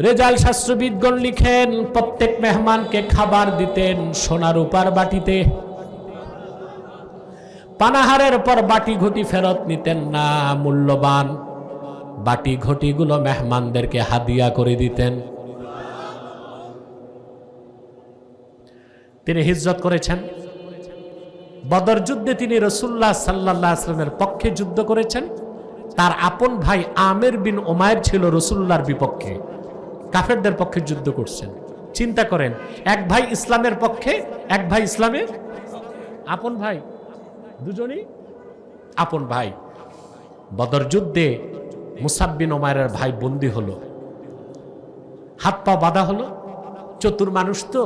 রেজাল শাস্ত্রবিদগণ লিখেন, প্রত্যেক মেহমানকে খাবার দিতেন সোনার রূপার বাটিতে। পানাহারের পর বাটি ঘটি ফেরত নিতেন না, মূল্যবান বাটি ঘটিগুলো মেহমানদেরকে হাদিয়া করে দিতেন। তিনি হিজরত করেছেন। বদর যুদ্ধে তিনি রাসূলুল্লাহ সাল্লাল্লাহু আলাইহি ওয়াসাল্লামের পক্ষে যুদ্ধ করেছেন। তার আপন ভাই আমির বিন উমাইর ছিল রাসূলুল্লাহর বিপক্ষে, কাফেরদের পক্ষে যুদ্ধ করছেন। চিন্তা করেন, এক ভাই ইসলামের পক্ষে, এক ভাই ইসলামের আপন ভাই, দুজনই আপন ভাই। বদর যুদ্ধে মুসআব বিন উমাইরের ভাই বন্দী হলো, হাত পা বাঁধা হলো। চতুর মানুষ তো,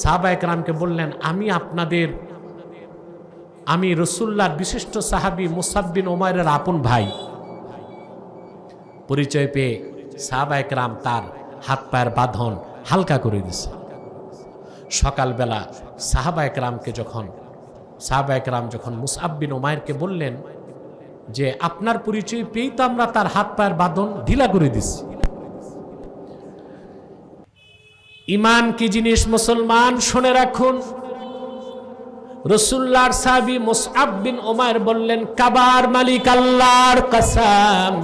সাহাবায়ে কেরামকে বললেন, আমি রাসূলুল্লাহর বিশিষ্ট সাহাবী মুসআব বিন উমাইরের আপন ভাই। পরিচয় পেয়ে সাহাবায়ে কেরাম তার হাত পায়ের বাঁধন হালকা করে দিছে। সকালবেলা সাহাবায়ে কেরাম যখন মুসআব বিন উমাইরকে বললেন যে আপনার পরিচয় পেয়েই তো আমরা তার হাত পায়ের বাঁধন ঢিলা করে দিছি। ঈমান কি জিনিস মুসলমান, শুনে রাখুন। রাসূলুল্লাহর সাহাবী মুসআব বিন উমাইর বললেন, কাবার মালিক আল্লাহর কসম,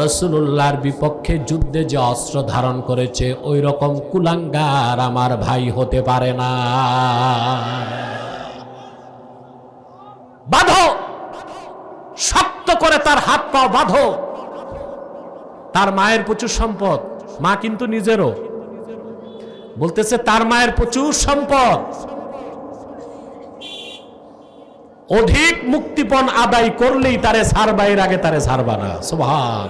রাসূলুল্লাহর বিপক্ষে যুদ্ধে যে অস্ত্র ধারণ করেছে ওই রকম কুলাঙ্গার আমার ভাই হতে পারে না। বাঁধো, শক্ত করে তার হাত পা বাঁধো। তার মায়ের প্রচুর সম্পদ, মা কিন্তু নিজেরও, বলতেছে তার মায়ের প্রচুর সম্পদ, অধিক মুক্তিপণ আদায় করলেই তারে ছাড়বা, এর আগে তারে ছাড়বা না। সুবহান।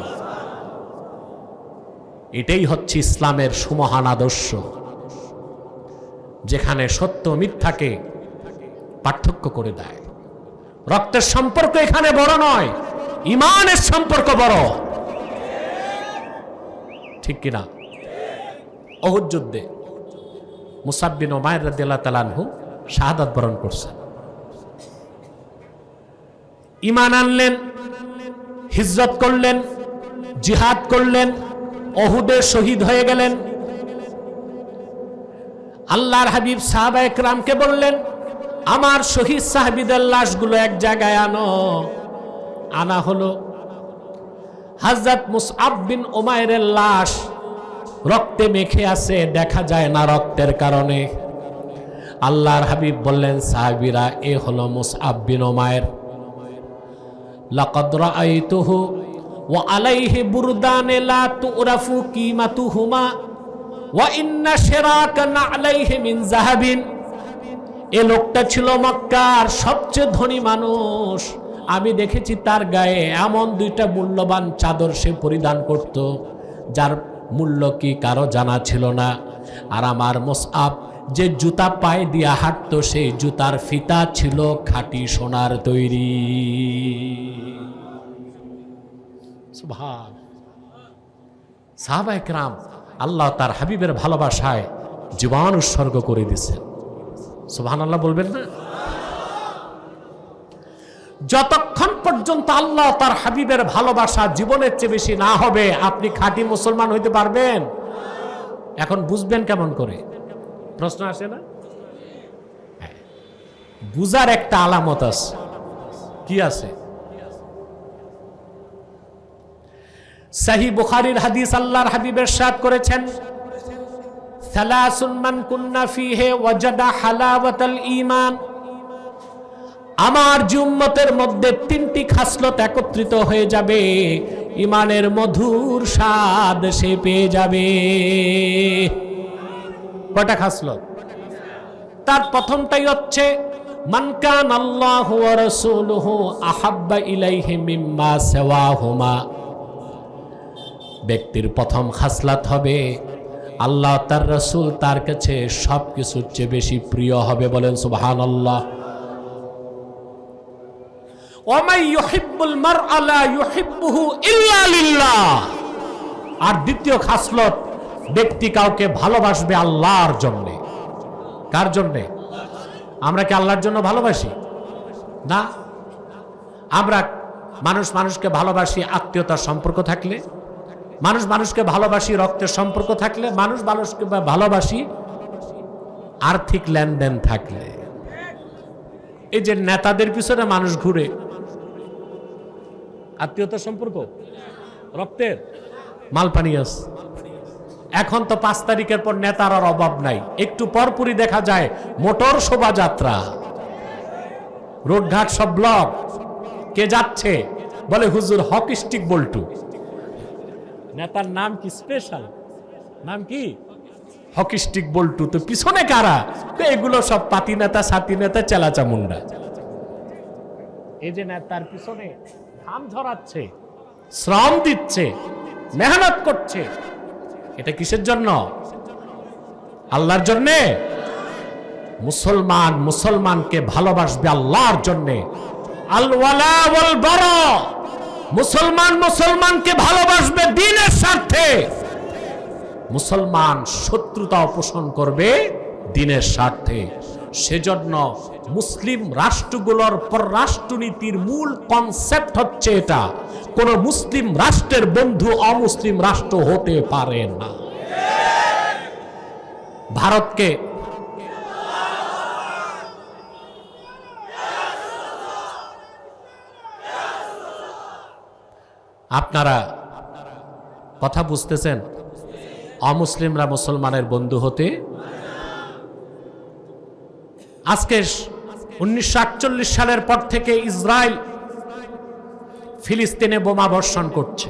এটাই হচ্ছে ইসলামের সুমহান আদর্শ, যেখানে সত্য মিথ্যাকে পার্থক্য করে দেয়। রক্তের সম্পর্ক এখানে বড় নয়, ঈমানের সম্পর্ক বড়, ঠিক কিনা? উহুদ যুদ্ধে মুসআব বিন উমাইর রাদিয়াল্লাহু তাআলা আনহু শাহাদাত বরণ করছেন। ঈমান আনলেন, হিজরত করলেন, জিহাদ করলেন, উহুদে শহীদ হয়ে গেলেন। আল্লাহর হাবিব সাহাবায়ে কেরামকে বললেন, আমার শহীদ সাহাবীদের লাশগুলো এক জায়গায় আনো। আনা হলো। হযরত মুসআব বিন উমাইরের লাশ রক্তে মেখে আছে, দেখা যায় না রক্তের কারণে। আল্লাহর হাবিব বললেন, সাহাবীরা, এ হলো মুসআব বিন উমাইর। লাকাদ রাআইতুহু ওয়া আলাইহি বুরদান লা তুরাফু কিমাতুহুমা ওয়া ইন্না শিরাকা না'লাইহি মিন যাহাবিন। এ লোকটা ছিল মক্কার সবচেয়ে ধনী মানুষ। আমি দেখেছি তার গায়ে এমন 2টা মূল্যবান চাদর সে পরিধান করত, যার মূল্য কি কারো জানা ছিল না। আর আমার মুসআব যে জুতা পায়ে দিয়া হাঁটতো, সেই জুতার ফিতা ছিল খাঁটি সোনার তৈরি। সুবহান। সাহাবায়ে কেরাম আল্লাহ তার হাবিবের ভালোবাসায় জীবন উৎসর্গ করে দিয়েছেন। সুবহানাল্লাহ বলবেন না? যতক্ষণ পর্যন্ত আল্লাহ তার হাবিবের ভালোবাসা জীবনের চেয়ে বেশি না হবে, আপনি খাঁটি মুসলমান হইতে পারবেন? এখন বুঝবেন কেমন করে? প্রশ্ন আসে না? বুঝার একটা আলামত আছে। কি আছে? সহিহ বুখারীর হাদিস, আল্লাহর হাবিব ইরশাদ করেছেন, সালাসুন মান কুন্না ফীহি ওয়াজাদা হালাওয়াতাল ঈমান। আমার যে উম্মতের মধ্যে তিনটি খাসলত একত্রিত হয়ে যাবে, ঈমানের মধুর স্বাদ সে পেয়ে যাবে। কয়টা খাসলত? তার প্রথমটাই হচ্ছে মান কানা আল্লাহু ওয়া রাসূলুহু আহাব্বা ইলাইহি মিম্মা সিওয়াহুমা। ব্যক্তির প্রথম খাসলাত হবে আল্লাহ তার রাসূল তার কাছে সবকিছুর চেয়ে বেশি প্রিয় হবে। বলেন সুবহানাল্লাহ। ওয়া মান ইউহিব্বুল মারআ লা ইউহিব্বুহু ইল্লা লিল্লাহ। আর দ্বিতীয় খাসলত, ব্যক্তি কাউকে ভালোবাসবে আল্লাহর জন্য। কার জন্য? আমরা কি আল্লাহর জন্য ভালোবাসি? না। আমরা মানুষ মানুষকে ভালোবাসি আত্মীয়তার সম্পর্ক থাকলে, মানুষ মানুষকে ভালোবাসি রক্তের সম্পর্ক থাকলে, মানুষ মানুষকে ভালোবাসি আর্থিক লেনদেন থাকলে। এই যে নেতাদের পিছনে মানুষ ঘুরে, আত্মীয়তার সম্পর্ক, রক্তের মালপানি আছে। এখন তো 5 তারিখের পর নেতার আর অভাব নাই। একটু পরপরই দেখা যায় মোটর শোভাযাত্রা, রোডঘাট সব ব্লক। কে যাচ্ছে? বলে হুজুর হকি স্টিক বল্টু। নেতার নাম কি? স্পেশাল নাম কি? হকি স্টিক বল্টু। তো পিছনে কারা? এগুলো সব পাতি নেতা, সাথী নেতা, চেলাচামুন্ডা। এই যে নেতার পিছনে ঘাম ঝরাচ্ছে, শ্রম দিচ্ছে, মেহনত করছে, এটা কিসের জন্য? আল্লাহর জন্যে। মুসলমান মুসলমানকে ভালোবাসবে আল্লাহর জন্যে। আল ওয়ালা ওয়াল বারা। মুসলমান মুসলমানকে ভালোবাসবে দ্বীনের স্বার্থে। মুসলমান শত্রুতা পোষণ করবে দ্বীনের স্বার্থে। সেজন্য মুসলিম রাষ্ট্রগুলোর পররাষ্ট্রনীতির মূল কনসেপ্ট হচ্ছে এটা, কোন মুসলিম রাষ্ট্রের বন্ধু অমুসলিম রাষ্ট্র হতে পারে না। ভারতকে আপনারা কথা বুঝতেছেন? অমুসলিমরা মুসলমানের বন্ধু হতে। আজকে 1948 সালের পর থেকে ইসরায়েল ফিলিস্তিনে বোমা বর্ষণ করছে।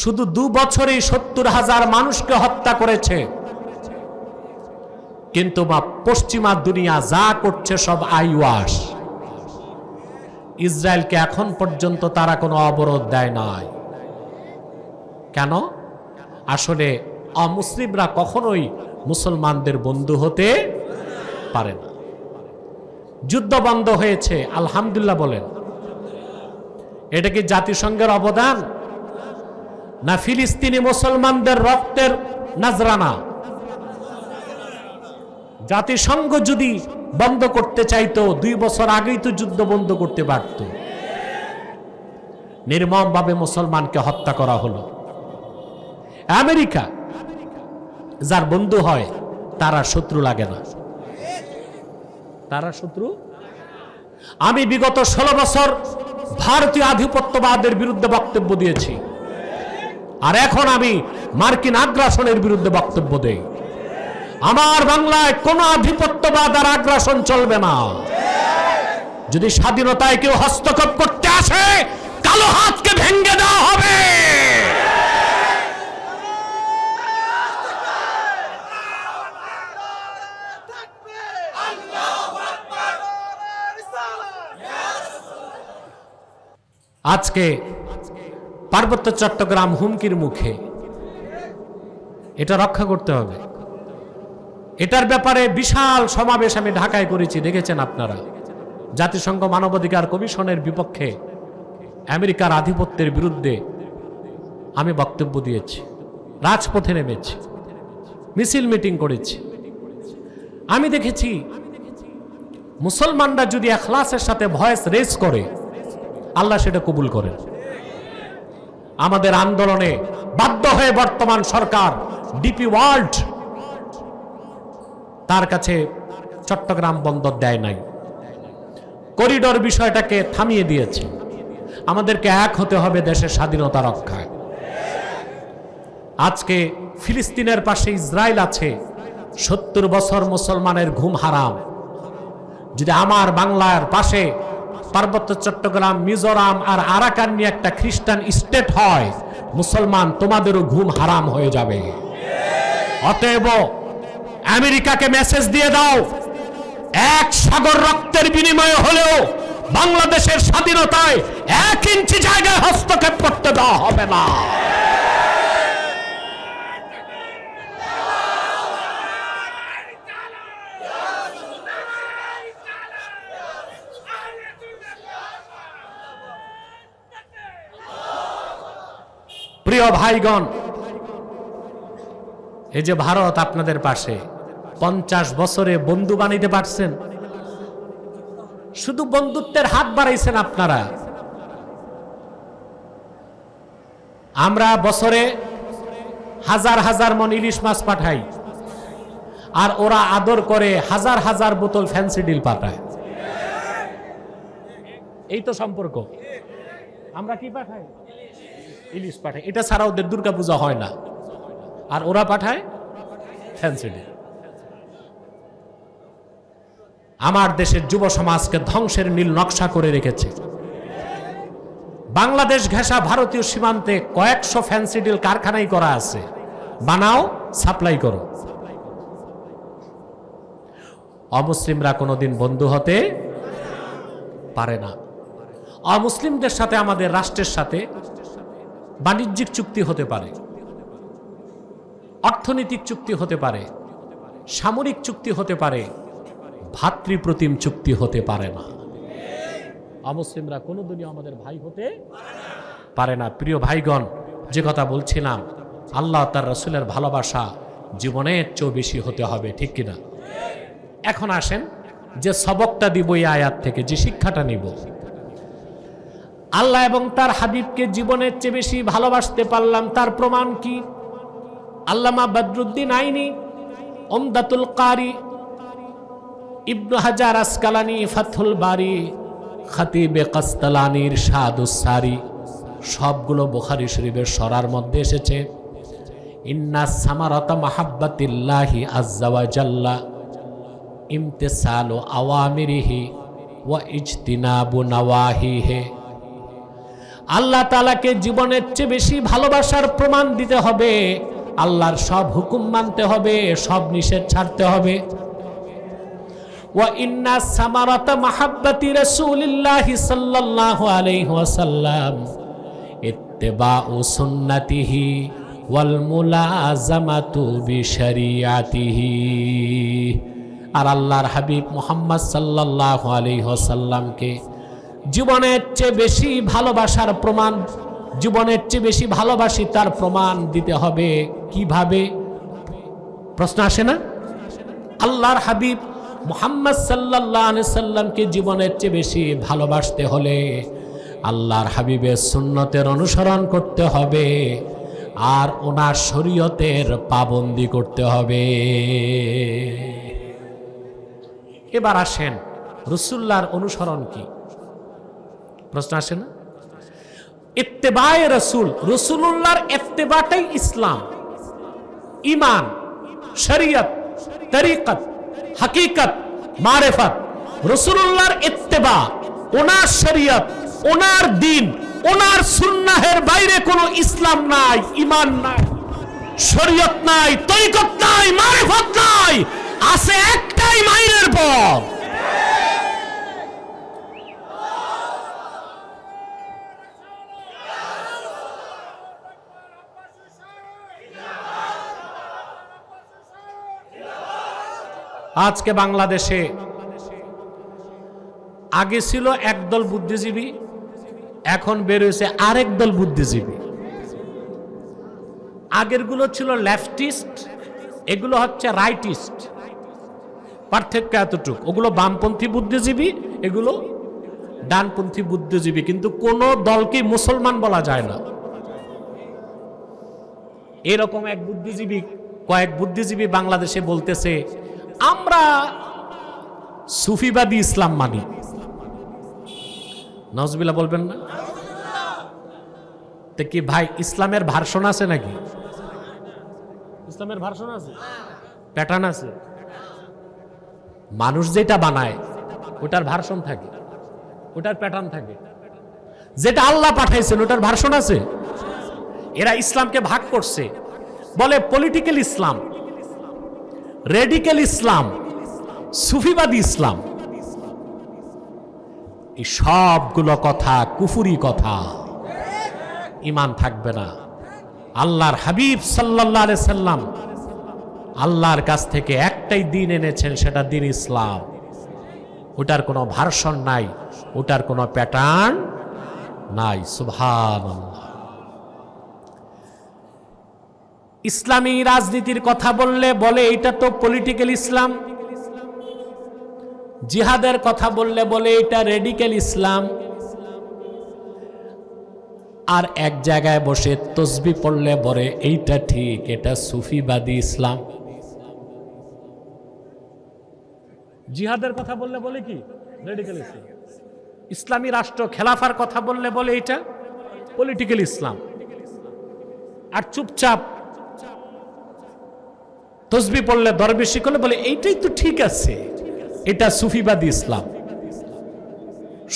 শুধু 2 বছরেই 70,000 মানুষকে হত্যা করেছে। কিন্তু পশ্চিমা দুনিয়া যা করছে সব আইওয়াশ। ইসরায়েলকে এখন পর্যন্ত তারা কোনো অবরোধ দেয় নাই। কেন? আসলে অমুসলিমরা কখনোই মুসলমানদের বন্ধু হতে পারে না। যুদ্ধ বন্ধ হয়েছে, আলহামদুলিল্লাহ বলেন। এটা কি জাতিসংঘের অবদান, না ফিলিস্তিনি মুসলমানদের রক্তের নাজরানা? জাতিসংঘ যদি বন্ধ করতে চাইতো 2 বছর আগেই তো যুদ্ধ বন্ধ করতে পারত। নির্মমভাবে মুসলমানকে হত্যা করা হলো। আমেরিকা যার বন্ধু হয় তারা শত্রু লাগে না। তারা শত্রু। আমি বিগত 16 বছর ভারতীয় আধিপত্যবাদের বিরুদ্ধে বক্তব্য দিয়েছি, আর এখন আমি মার্কিন আগ্রাসনের বিরুদ্ধে বক্তব্য দেই। আমার বাংলায় কোন আধিপত্যবাদ আর আগ্রাসন চলবে না। যদি স্বাধীনতায় কেউ হস্তক্ষেপ করতে আসে, কালো হাতকে ভেঙে দেওয়া হবে। আজকে পার্বত্য চট্টগ্রাম হুমকির মুখে, এটা রক্ষা করতে হবে। এটার ব্যাপারে বিশাল সমাবেশ আমি ঢাকায় করেছি, দেখেছেন আপনারা। জাতিসংঘ মানবাধিকার কমিশনের বিপক্ষে, আমেরিকার আধিপত্যের বিরুদ্ধে আমি বক্তব্য দিয়েছি, রাজপথে নেমেছি, মিছিল মিটিং করেছি। আমি দেখেছি মুসলমানরা যদি ইখলাসের সাথে ভয়েস রেজ করে আল্লাহ সেটা কবুল করেন। আমাদের আন্দোলনে বাধ্য হয়ে বর্তমান সরকার ডিপি ওয়ার্ল্ড তার কাছে চট্টগ্রাম বন্দর দেয় নাই, করিডোর বিষয়টাকে থামিয়ে দিয়েছে। আমাদেরকে এক হতে হবে দেশের স্বাধীনতা রক্ষায়। আজকে ফিলিস্তিনের পাশে ইসরায়েল আছে, 70 বছর মুসলমানের ঘুম হারাম। যদি আমার বাংলার পাশে পার্বত্য চট্টগ্রাম, মিজোরাম আর আরাকান নিয়ে একটা খ্রিস্টান স্টেট হয়, মুসলমান তোমাদেরও ঘুম হারাম হয়ে যাবে। অতএব আমেরিকাকে মেসেজ দিয়ে দাও, এক সাগর রক্তের বিনিময়ে হলেও বাংলাদেশের স্বাধীনতায় 1 ইঞ্চি জায়গায় হস্তক্ষেপ করতে দেওয়া হবে না। প্রিয় ভাইগণ, এই যে ভারত আপনাদের পাশে, 50 বছরে বন্ধু বানাইতে পারছেন? শুধু বন্ধুত্বের হাত বাড়াইছেন আপনারা। আমরা বছরে হাজার হাজার মন ইলিশ মাছ পাঠাই, আর ওরা আদর করে হাজার হাজার বোতল ফ্যান্সি ডিল পাঠায়। এই তো সম্পর্ক। আমরা কি পাঠাই? ইলিশ পাঠায়। এটা ছাড়া ওদের দুর্গাপূজা হয় না, আর ওরা পাঠায় ফ্যান্সি ডিল। আমার দেশের যুব সমাজকে ধ্বংসের নীল নকশা করে রেখেছে। বাংলাদেশ ঘেঁষা ভারতীয় সীমান্তে কয়েকশো ফ্যান্সি ডিল কারখানাই করা আছে। বানাও, সাপ্লাই করো। অমুসলিমরা কোনোদিন বন্ধু হতে পারে না। অমুসলিমদের সাথে আমাদের রাষ্ট্রের সাথে বাণিজ্যিক চুক্তি হতে পারে, অর্থনৈতিক চুক্তি হতে পারে, সামরিক চুক্তি হতে পারে, ভাতৃপ্রতিম চুক্তি হতে পারে না। অমুসলিমরা কোনোদিনই আমাদের ভাই হতে পারে না। প্রিয় ভাইগণ, যে কথা বলছিলাম, আল্লাহ তার রাসূলের ভালোবাসা জীবনের চেয়েও বেশি হতে হবে, ঠিক কিনা? এখন আসেন যে সবকটা দিব এই আয়াত থেকে, যে শিক্ষাটা নিব, আল্লাহ এবং তার হাবিবকে জীবনের চেয়ে বেশি ভালোবাসতে পারলাম তার প্রমাণ কি? আল্লামা বদরুদ্দিন আইনি, উমদাতুল কারি, ইবনু হাজার আসকালানি, ফাথুল বারি, খতিবে কাস্তালানির শাহাদুস সারি, সবগুলো বুখারী শরীফের সরার মধ্যে এসেছে। ইন্না সামারাতা মাহাব্বাতিল্লাহি আজ্জা ওয়া জাল্লা ইমতিসালু আওয়ামিরিহি ওয়া ইজতিনাবু নাওয়াহিহি। আল্লাহ তাআলাকে জীবনের চেয়ে বেশি ভালোবাসার প্রমাণ দিতে হবে, আল্লাহর সব হুকুম মানতে হবে, সব নিষেধ ছাড়তে হবে। ওয়া ইন্না সামারাতা মাহাব্বাতি রাসূলিল্লাহি সাল্লাল্লাহু আলাইহি ওয়াসাল্লাম ইত্তিবাউ সুন্নাতিহি ওয়াল মুলাযামাতু বিশরিয়াতিহি। আর আল্লাহর হাবিব মুহাম্মদ সাল্লাল্লাহু আলাইহি ওয়াসাল্লামকে জীবনের চেয়ে বেশি ভালোবাসার প্রমাণ, জীবনের চেয়ে বেশি ভালোবাসি তার প্রমাণ দিতে হবে। কিভাবে? প্রশ্ন আসে না? আল্লাহর হাবিব মুহাম্মদ সাল্লাল্লাহু আলাইহি সাল্লামকে জীবনের চেয়ে বেশি ভালোবাসতে হলে আল্লাহর হাবিবের সুন্নতের অনুসরণ করতে হবে, আর ওনার শরীয়তের পাবন্দি করতে হবে। এবার আসেন রাসূলুল্লাহর অনুসরণ কি? প্রশ্ন আসে না? ইত্তেবায়ে রাসূল, রাসূলুল্লাহর ইত্তেবাটাই ইসলাম, ঈমান, শরীয়ত, তরিকত, হাকিকত, মারিফত। রাসূলুল্লাহর ইত্তেবা, ওনার শরীয়ত, ওনার দ্বীন, ওনার সুন্নাহের বাইরে কোনো ইসলাম নাই, ঈমান নাই, শরীয়ত নাই, তরিকত নাই, মারিফত নাই। আছে একটাই মাইনের পথ। আজকে বাংলাদেশে আগে ছিল একদল বুদ্ধিজীবী, এখন বের হয়েছে আরেক দল বুদ্ধিজীবী। আগেরগুলো ছিল লেফটিস্ট, এগুলো হচ্ছে রাইটিস্ট। পার্থক্য এতটুক। ওগুলো বামপন্থী বুদ্ধিজীবী, এগুলো ডানপন্থী বুদ্ধিজীবী, কিন্তু কোন দলকে মুসলমান বলা যায় না। এরকম কয়েক বুদ্ধিজীবী বাংলাদেশে বলতেছে আমরা সুফিবাদী ইসলাম মানি। নজবিল্লাহ বলবেন না? তো কি ভাই ইসলামের ভার্সন আছে নাকি? ইসলামের ভার্সন আছে, প্যাটার্ন আছে। মানুষ যেটা বানায় ওটার ভার্সন থাকে, ওটার প্যাটার্ন থাকে। যেটা আল্লাহ পাঠাইছেন ওটার ভার্সন আছে। এরা ইসলামকে ভাগ করছে, বলে পলিটিক্যাল ইসলাম, রেডিক্যাল ইসলাম, সুফিবাদী ইসলাম। এই সবগুলো কথা কুফুরি কথা, ঈমান থাকবে না। আল্লাহর হাবিব সাল্লাল্লাহু আলাইহি সাল্লাম আল্লাহর কাছ থেকে একটাই দিন এনেছেন, সেটা দিন ইসলাম। ওটার কোনো ভার্সন নাই, ওটার কোনো প্যাটার্ন নাই। সুবহানাল্লাহ। ইসলামী রাজনীতির কথা বলে এটা তো পলিটিক্যাল ইসলাম। জিহাদের কথা বলে এটা রেডিক্যাল ইসলাম। আর এক জায়গায় বসে তসবিহ পড়লে বলে এইটা ঠিক, এটা সুফিবাদী ইসলাম। জিহাদের কথা বলে কি রেডিক্যাল ইসলাম। ইসলামী রাষ্ট্র খেলাফার কথা বলে এটা পলিটিক্যাল ইসলাম। আর চুপচাপ তসবিহ পড়লে দরবেশি করলে বলে এইটাই তো ঠিক আছে, এটা সুফিবাদী ইসলাম।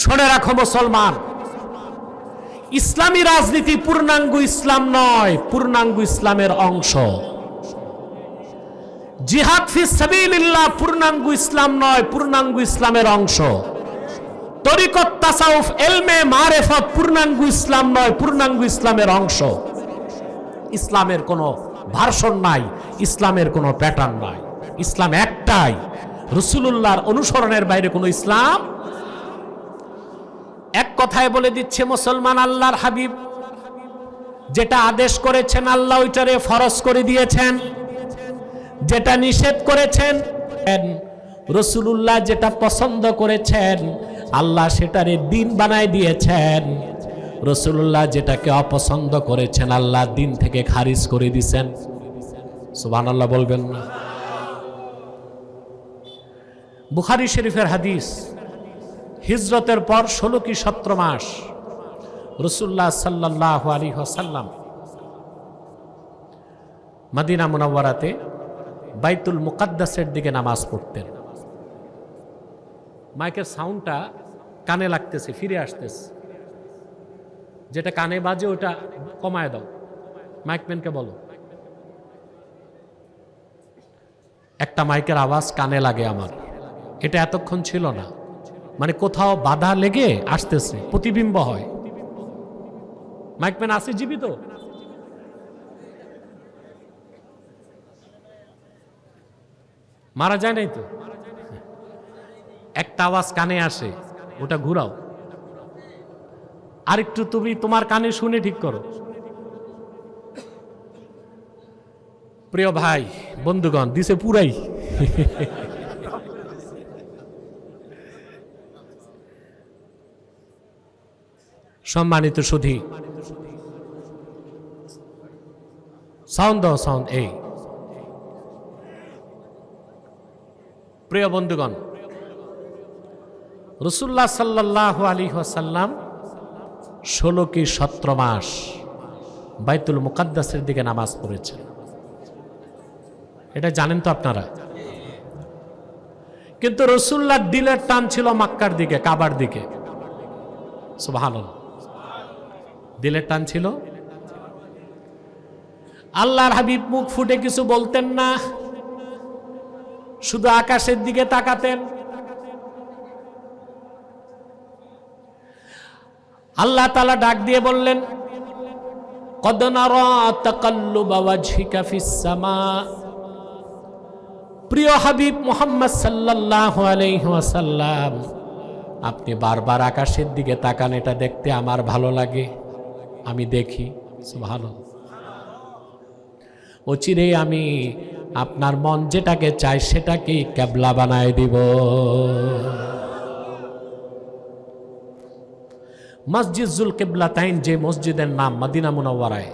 শুনে রাখো মুসলমান, ইসলামী রাজনীতি পূর্ণাঙ্গ ইসলাম নয়, পূর্ণাঙ্গ ইসলামের অংশ। জিহাদ ফি সাবিলিল্লাহ পূর্ণাঙ্গ ইসলাম নয়, পূর্ণাঙ্গ ইসলামের অংশ। তরিকত তাসাউফ ইলমে মারিফত পূর্ণাঙ্গ ইসলাম নয়, পূর্ণাঙ্গ ইসলামের অংশ। ইসলামের কোনো ভার্সন নাই, ইসলামের কোনো প্যাটার্ন নাই। ইসলাম একটাই, রাসূলুল্লাহর অনুসরণের বাইরে কোনো ইসলাম। এক কথায় বলে দিচ্ছে মুসলমান, আল্লাহর হাবিব যেটা আদেশ করেছেন আল্লাহ ওইটারে ফরজ করে দিয়েছেন, যেটা নিষেধ করেছেন রাসূলুল্লাহ যেটা পছন্দ করেছেন আল্লাহ সেটারে দিন বানায় দিয়েছেন। রাসূলুল্লাহ যেটাকে অপছন্দ করেছেন আল্লাহ দিন থেকে খারিজ করে দিয়েছেন। সুবহানাল্লাহ বলবেন না? বুখারী শরীফের হাদিস, হিজরতের পর 16 কি 17 মাস রাসূলুল্লাহ সাল্লাল্লাহু আলাইহি ওয়াসাল্লাম মদিনা মুনাওয়ারাতে বাইতুল মুকাদ্দাসের দিকে নামাজ পড়তেন। মাইকের সাউন্ডটা কানে লাগতেছে, ফিরে আসতেছে। যেটা কানে বাজে ওটা কমায় দাও, মাইকম্যানকে বলো। একটা মাইকের আওয়াজ কানে লাগে আমার, এটা এতক্ষণ ছিল না। মানে কোথাও বাধা লেগে আসতেছে, প্রতিবিম্ব হয়। মাইকম্যান আছে জীবিত? মারা যায় নাই তো? একটা আওয়াজ কানে আসে, ওটা ঘুরাও। আরেকটু তুমি তোমার কানে শুনে ঠিক করো। প্রিয় ভাই বন্ধুগণ, দিছে পুরাই। সম্মানিত সুধী, সাউন্ড দাও, সাউন্ড। এই প্রিয় বন্ধুগণ, রাসূলুল্লাহ সাল্লাল্লাহু আলাইহি ওয়াসাল্লাম 16 কি 17 মাস বাইতুল মুকাদ্দাসের দিকে নামাজ পড়েছেন। এটা জানেন তো আপনারা? কিন্তু রাসূলুল্লাহর দিলের টান ছিল মক্কার দিকে, কাবার দিকে। সুবহানাল্লাহ, দিলের টান ছিল। আল্লাহর হাবিব মুখ ফুটে কিছু বলতেন না, শুধু আকাশের দিকে তাকাতেন। আল্লাহ তাআলা ডাক দিয়ে বললেন, কদ নারা তাকাল্লুবা ওয়াজহিকা ফিস সামা। প্রিয় হাবিব মুহাম্মদ সাল্লাল্লাহু আলাইহি ওয়াসাল্লাম, আপনি বারবার আকাশের দিকে তাকান, এটা দেখতে আমার ভালো লাগে, আমি দেখি। সুবহানাল্লাহ। অচিরেই আমি আপনার মন যেটাকে চায় সেটাকেই কিবলা বানায় দিব। মসজিদ জুল কিবলাতাইন, যে মসজিদের নাম মদিনা মুনাওয়ারায়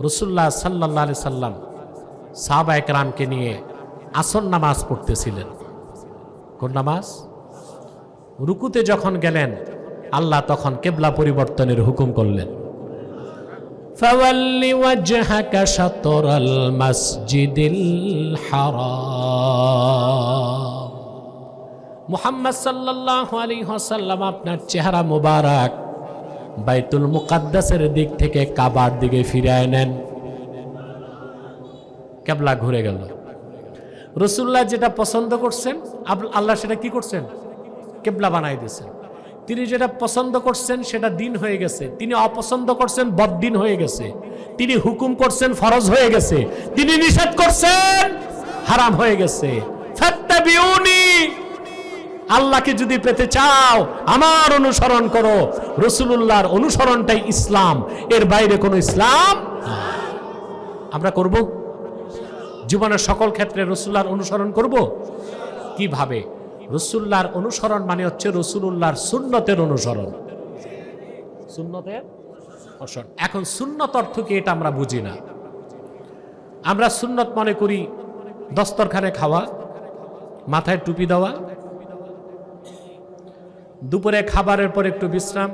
রাসূলুল্লাহ সাল্লাল্লাহু আলাইহি সাল্লাম সাহাবায়ে কেরামকে নিয়ে আসর নামাজ পড়তেছিলেন। কোন নামাজ? রুকুতে যখন গেলেন আল্লাহ তখন কিবলা পরিবর্তনের হুকুম করলেন। ফাওয়াল্লি ওয়াজহাকা শাতরাল মাসজিদিল হারাম। মুহাম্মদ সাল্লাল্লাহু আলাইহি ওয়াসাল্লাম আপনার চেহারা মোবারক বাইতুল মুকাদ্দাসের দিক থেকে কাবার দিকে ফিরিয়ে নেন। কিবলা ঘুরে গেল। রাসূলুল্লাহ যেটা পছন্দ করছেন আল্লাহ সেটা কি করছেন? কিবলা বানাই দিয়েছেন। তিনি যেটা পছন্দ করছেন সেটা দিন হয়ে গেছে, তিনি অপছন্দ করছেন বদ্দিন হয়ে গেছে। তিনি হুকুম করছেন ফরজ হয়ে গেছে, তিনি নিষেধ করছেন হারাম হয়ে গেছে। ফাত্তাবিউনি, আল্লাহকে যদি পেতে চাও আমার অনুসরণ করো। রাসূলুল্লাহর অনুসরণটাই ইসলাম, এর বাইরে কোনো ইসলাম আমরা করব? জীবনের সকল ক্ষেত্রে রাসূলুল্লাহর অনুসরণ করব। কিভাবে? রাসূলুল্লাহর অনুসরণ মানে হচ্ছে রাসূলুল্লাহর সুন্নতের অনুসরণ। সুন্নতের অনুসরণ। এখন সুন্নত অর্থ কি এটা আমরা বুঝি না। আমরা সুন্নত মনে করি দস্তরখানে খাওয়া, মাথায় টুপি দেওয়া, দুপুরে খাবারের পর একটু বিশ্রাম,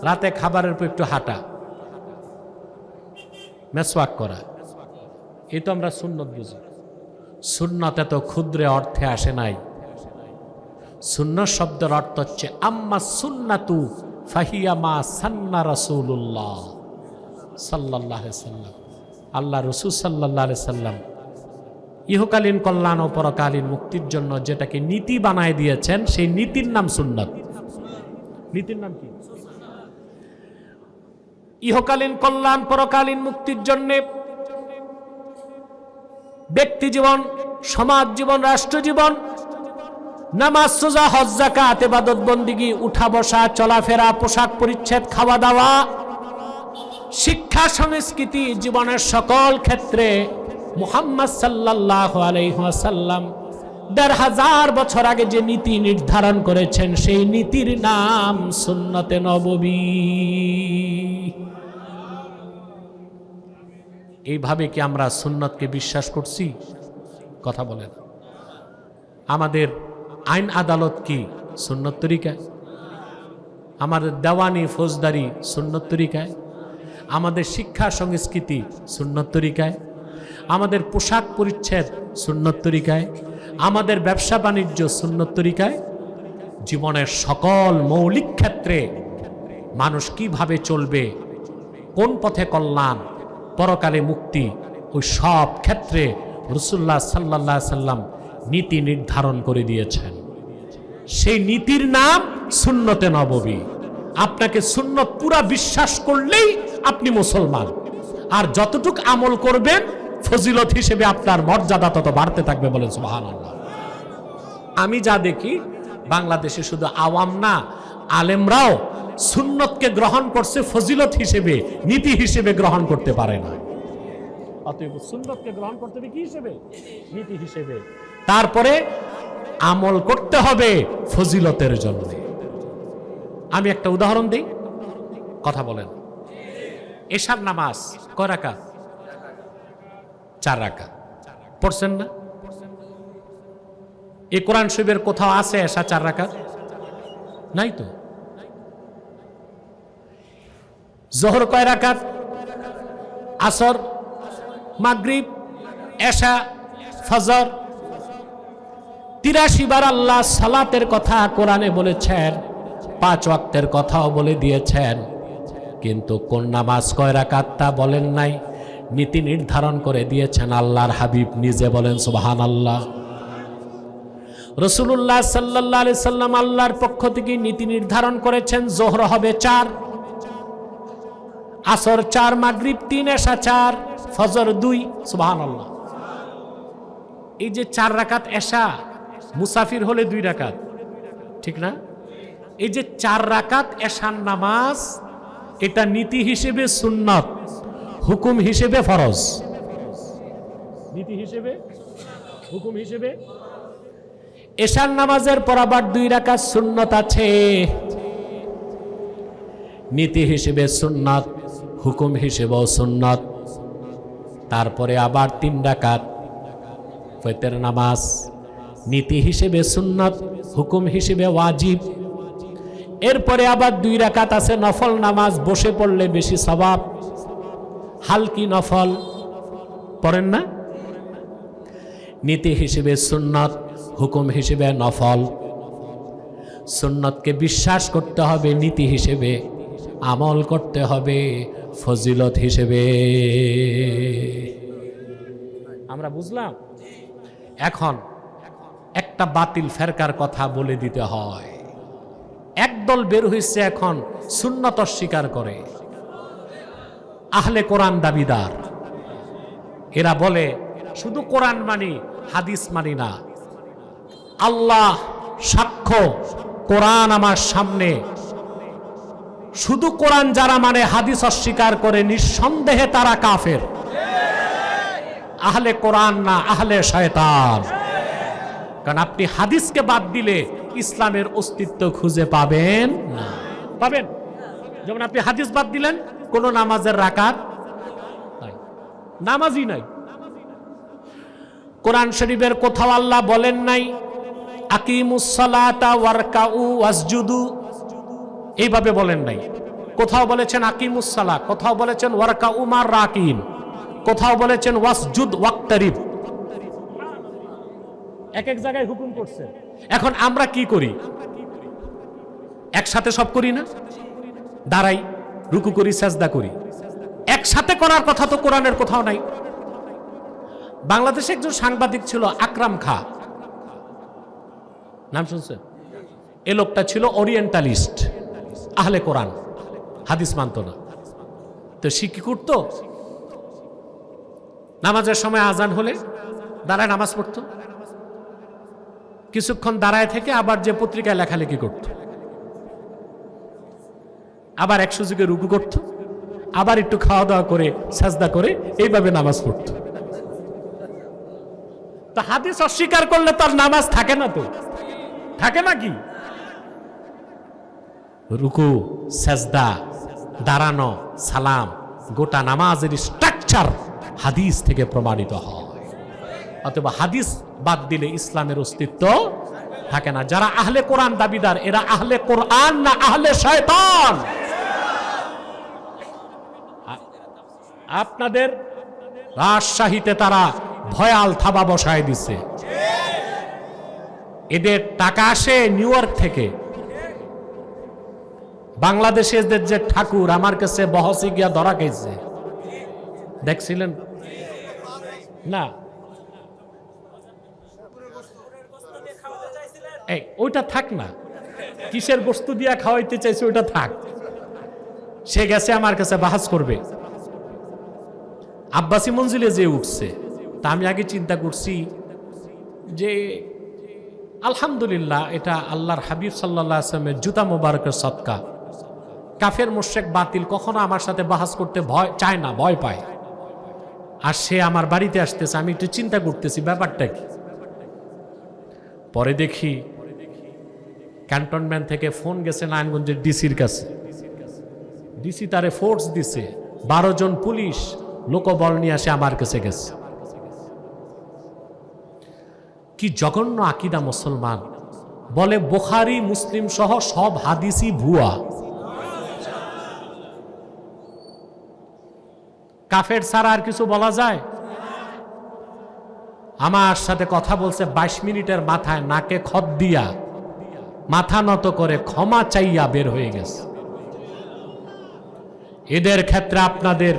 রাতে খাবারের পর একটু হাঁটা, মেসওয়াক করা, এই তো আমরা সুন্নত বুঝি। সুন্নত এত ক্ষুদ্র অর্থে আসে নাই। সুন্নত শব্দের অর্থ হচ্ছে আম্মা সুন্নাতু ফাহিয়া মা সান্না রাসূলুল্লাহ সাল্লাল্লাহু আলাইহি সাল্লাম। আল্লাহ রাসূল সাল্লাল্লাহু আলাইহি সাল্লাম ইহকালীন কল্যাণ ও পরকালীন মুক্তির জন্য যেটাকে নীতি বানায় দিয়েছেন সেই নীতির নাম সুন্নাত। নীতির নাম কি? ইহকালীন কল্যাণ পরকালীন মুক্তির জন্য ব্যক্তি জীবন, সমাজ জীবন, রাষ্ট্র জীবন, নামাজ, রোজা, হজ, যাকাত, ইবাদত বন্দেগী, উঠা বসা, চলাফেরা, পোশাক পরিচ্ছদ, খাওয়া দাওয়া, শিক্ষা, সংস্কৃতি, জীবনের সকল ক্ষেত্রে মুহাম্মদ সাল্লাল্লাহু আলাইহি ওয়াসাল্লাম ১৫০০ বছর আগে যে নীতি নির্ধারণ করেছেন সেই নীতির নাম সুন্নতে নববী। এইভাবে কি আমরা সুন্নতকে বিশ্বাস করছি? কথা বলেন। আমাদের আইন আদালত কি সুন্নত তরিকায়? আমাদের দেওয়ানি ফৌজদারি সুন্নত তরিকায়? আমাদের শিক্ষা সংস্কৃতি সুন্নত তরিকায়? আমাদের পোশাক পরিচ্ছদ সুন্নত তরিকায়? আমাদের ব্যবসা বাণিজ্য সুন্নত তরিকায়? জীবনের সকল মৌলিক ক্ষেত্রে মানুষ কিভাবে চলবে, কোন পথে কল্যাণ, পরকালে মুক্তি, ওই সব ক্ষেত্রে রাসূলুল্লাহ সাল্লাল্লাহু আলাইহি সাল্লাম নীতি নির্ধারণ করে দিয়েছেন। সেই নীতির নাম সুন্নতে নববী। আপনাকে সুন্নত পুরা বিশ্বাস করলেই আপনি মুসলমান, আর যতটুক আমল করবেন ফজিলত হিসেবে আপনার মর্যাদা তত বাড়তে থাকবে। বলেন সুবহানাল্লাহ। আমি যা দেখি বাংলাদেশে শুধু আওয়াম না, আলেমরাও সুন্নতকে গ্রহণ করছে ফজিলত হিসেবে, নীতি হিসেবে গ্রহণ করতে পারে না। অতএব সুন্নতকে গ্রহণ করতে হবে কি হিসেবে? নীতি হিসেবে। তারপরে আমল করতে হবে ফজিলতের জন্য। আমি একটা উদাহরণ দিই, কথা বলেন। এশার নামাজ কয় রাকাত? 4 রাকাত। পড়ছেন না? এই কোরআন শরীফের কোথাও আছে এশা 4 রাকাত? নাই তো। জোহর কয় রাকাত? আসর, মাগরিব, এশা, ফজর। ৮৩ বার আল্লাহ সালাতের কথা কোরআনে বলেছেন, 5 ওয়াক্তের কথাও বলে দিয়েছেন, কিন্তু কোন নামাজ কয় রাকাত তা বলেন নাই। নীতি নির্ধারণ করে দিয়েছেন আল্লাহর হাবিব নিজে। বলেন সুবহানাল্লাহ। রাসূলুল্লাহ সাল্লাল্লাহু আলাইহি সাল্লাম আল্লাহর পক্ষ থেকে নীতি নির্ধারণ করেছেন জোহর হবে 4, আসর 4, মাগরিব 3, এশা 4, ফজর 2। সুবহানাল্লাহ। এই যে 4 রাকাত এশা, মুসাফির হলে 2 রাকাত, ঠিক না? এই যে 4 রাকাত এশার নামাজ, এটা নীতি হিসেবে সুন্নত, হুকুম হিসেবে ফরজ। নীতি হিসেবে, হুকুম হিসেবে। এশার নামাজের পর আবার 2 রাকাত সুন্নত আছে, নীতি হিসেবে সুন্নত, হুকুম হিসেবেও সুন্নত। তারপরে আবার 3 রাকাত ফজরের নামাজ, নীতি হিসেবে সুন্নত, হুকুম হিসেবে ওয়াজিব। এরপরে আবার 2 রাকাত আছে নফল নামাজ, বসে পড়লে বেশি সওয়াব, হালকি নফল পড়েন না। নীতি হিসেবে সুন্নত, হুকুম হিসেবে নফল। সুন্নতকে বিশ্বাস করতে হবে, নীতি হিসেবে আমল করতে হবে ফজিলত হিসেবে। আমরা বুঝলাম। এখন একটা বাতিল ফেরকার কথা বলে দিতে হয়। একদল বের হয়েছে এখন সুন্নত অস্বীকার করে, আহলে কোরআন দাবিদার। এরা বলে শুধু কোরআন মানি, হাদিস মানি না। আল্লাহ সাক্ষ্য, কোরআন আমার সামনে। শুধু কোরআন যারা মানে, হাদিস অস্বীকার করে, নিঃসন্দেহে তারা কাফের। আহলে কোরআন না, আহলে শয়তান। কারণ আপনি হাদিসকে বাদ দিলে ইসলামের অস্তিত্ব খুঁজে পাবেন না। পাবেন? যেমন আপনি হাদিস বাদ দিলেন, কোন নামাজের রাকাত নাই, নামাজই নাই। কোরআন শরীফের কোথাও আল্লাহ বলেন নাই আকিমুস সালাতা ওয়ারকাউ ওয়াসজুদু, এইভাবে বলেন নাই। কোথাও বলেছেন আকিমুস সালাহ, কোথাও বলেছেন ওয়ারকাউ মার রাকিন, কোথাও বলেছেন ওয়াসজুদ ওয়াক্তারিব। এক এক জায়গায় হুকুম করছে। এখন আমরা কি করি? একসাথে সব করি না? দাঁড়াই, রুকু করি, সাজদা করি। একসাথে করার কথা তো কোরআনের কোথাও নাই। বাংলাদেশে একজন সাংবাদিক ছিল আকরাম খা, নাম শুনছেন? এ লোকটা ছিল ওরিয়েন্টালিস্ট, আহলে কোরআন, হাদিস মানত না। তো সে কি করতো? নামাজের সময় আজান হলে দাঁড়ায় নামাজ পড়তো, কিছুক্ষণ দাঁড়ায় থেকে আবার যে পত্রিকায় লেখালেখি করত, আবার এক সুযোগে রুকু করত, আবার একটু খাওয়া দাওয়া করে সাজদা করে এইভাবে নামাজ পড়ত। তো হাদিস অস্বীকার করলে তার নামাজ থাকে না, তো থাকে নাকি? রুকু, সাজদা, দাঁড়ানো, সালাম, গোটা নামাজের স্ট্রাকচার হাদিস থেকে প্রমাণিত হয়। অথবা হাদিস বাদ দিলে ইসলামের অস্তিত্ব থাকে না। যারা আহলে কোরআন দাবিদার, এরা আহলে কোরআন না আহলে শয়তান? আপনাদের রাজশাহীতে তারা ভয়াল থাবা বসায় দিছে। এদের টাকা আসে নিউ ইয়র্ক থেকে। বাংলাদেশের যে ঠাকুর আমার কাছে বহসে গিয়া ধরা গেছে, দেখছিলেন না? এই ওইটা থাক না, কিসের বস্তু দিয়া খাওয়াইতে চাইছে ওইটা থাক। সে গেছে আমার কাছে বাহাস করবে। আব্বাসী মঞ্জিলে যে উঠছে, তা আমি আগে চিন্তা করছি যে আলহামদুলিল্লাহ, এটা আল্লাহর হাবিব সাল্লাল্লাহু আলাইহি ওয়াসাল্লামের জুতা মোবারকের সদকা। কাফের মুশরিক বাতিল কখনো আমার সাথে বাহাস করতে ভয় চায় না, ভয় পায়। আর সে আমার বাড়িতে আসতেছে, আমি একটু চিন্তা করতেছি ব্যাপারটা কি। পরে দেখি ক্যান্টনমেন্ট থেকে ফোন গেছে নারায়ণগঞ্জের ডিসির কাছে। ডিসি তারে ফোর্স দিছে, 12 জন পুলিশ লোকবল নিয়ে আসে আমার কাছে গেছে। কি জঘন্য আকীদা মুসলমান! বলে বুখারী মুসলিম সহ সব হাদিসই ভুয়া। কাফের ছাড়া আর কিছু বলা যায়? আমার সাথে কথা বলছে 22 মিনিটের মাথায় নাকে খত দিয়া মাথা নত করে ক্ষমা চাইয়া বের হয়ে গেছে। এদের ক্ষেত্রে আপনাদের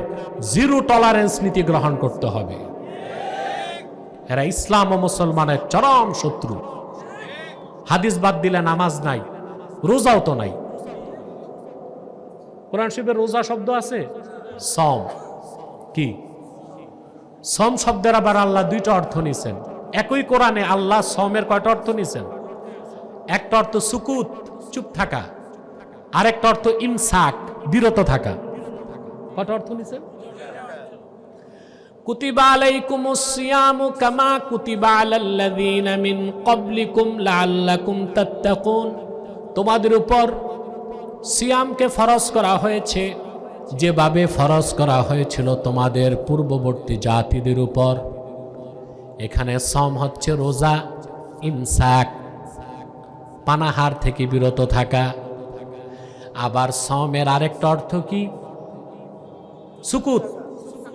জিরো টলারেন্স নীতি গ্রহণ করতে হবে। এরা ইসলাম ও মুসলমানের চরম শত্রু। হাদিস বাদ দিলে নামাজ নাই, রোজাও তো নাই। কোরআন শরীফে রোজা শব্দ আছে, সম কি? সম শব্দের আবার আল্লাহ 2টা অর্থ নিছেন। একই কোরআনে আল্লাহ সমের কয়টা অর্থ নিছেন? একটা অর্থ সুকুত, চুপ থাকা, আর একটা অর্থ ইমসাক, বিরত থাকা। কয়টা অর্থ নিছেন? কুতিবা আলাইকুমুস সিয়ামু কামা কুতিবা আলাল্লাযীনা মিন ক্বাবলিকুম লাআল্লাকুম তাত্তাকুন, তোমাদের উপর সিয়ামকে ফরজ করা হয়েছে যেভাবে ফরজ করা হয়েছিল তোমাদের পূর্ববর্তী জাতিদের উপর। এখানে সম হচ্ছে রোজা, ইমসাক পানাহার থেকে বিরত থাকা। আবার সমের আরেকটা অর্থ কি? সুকুত,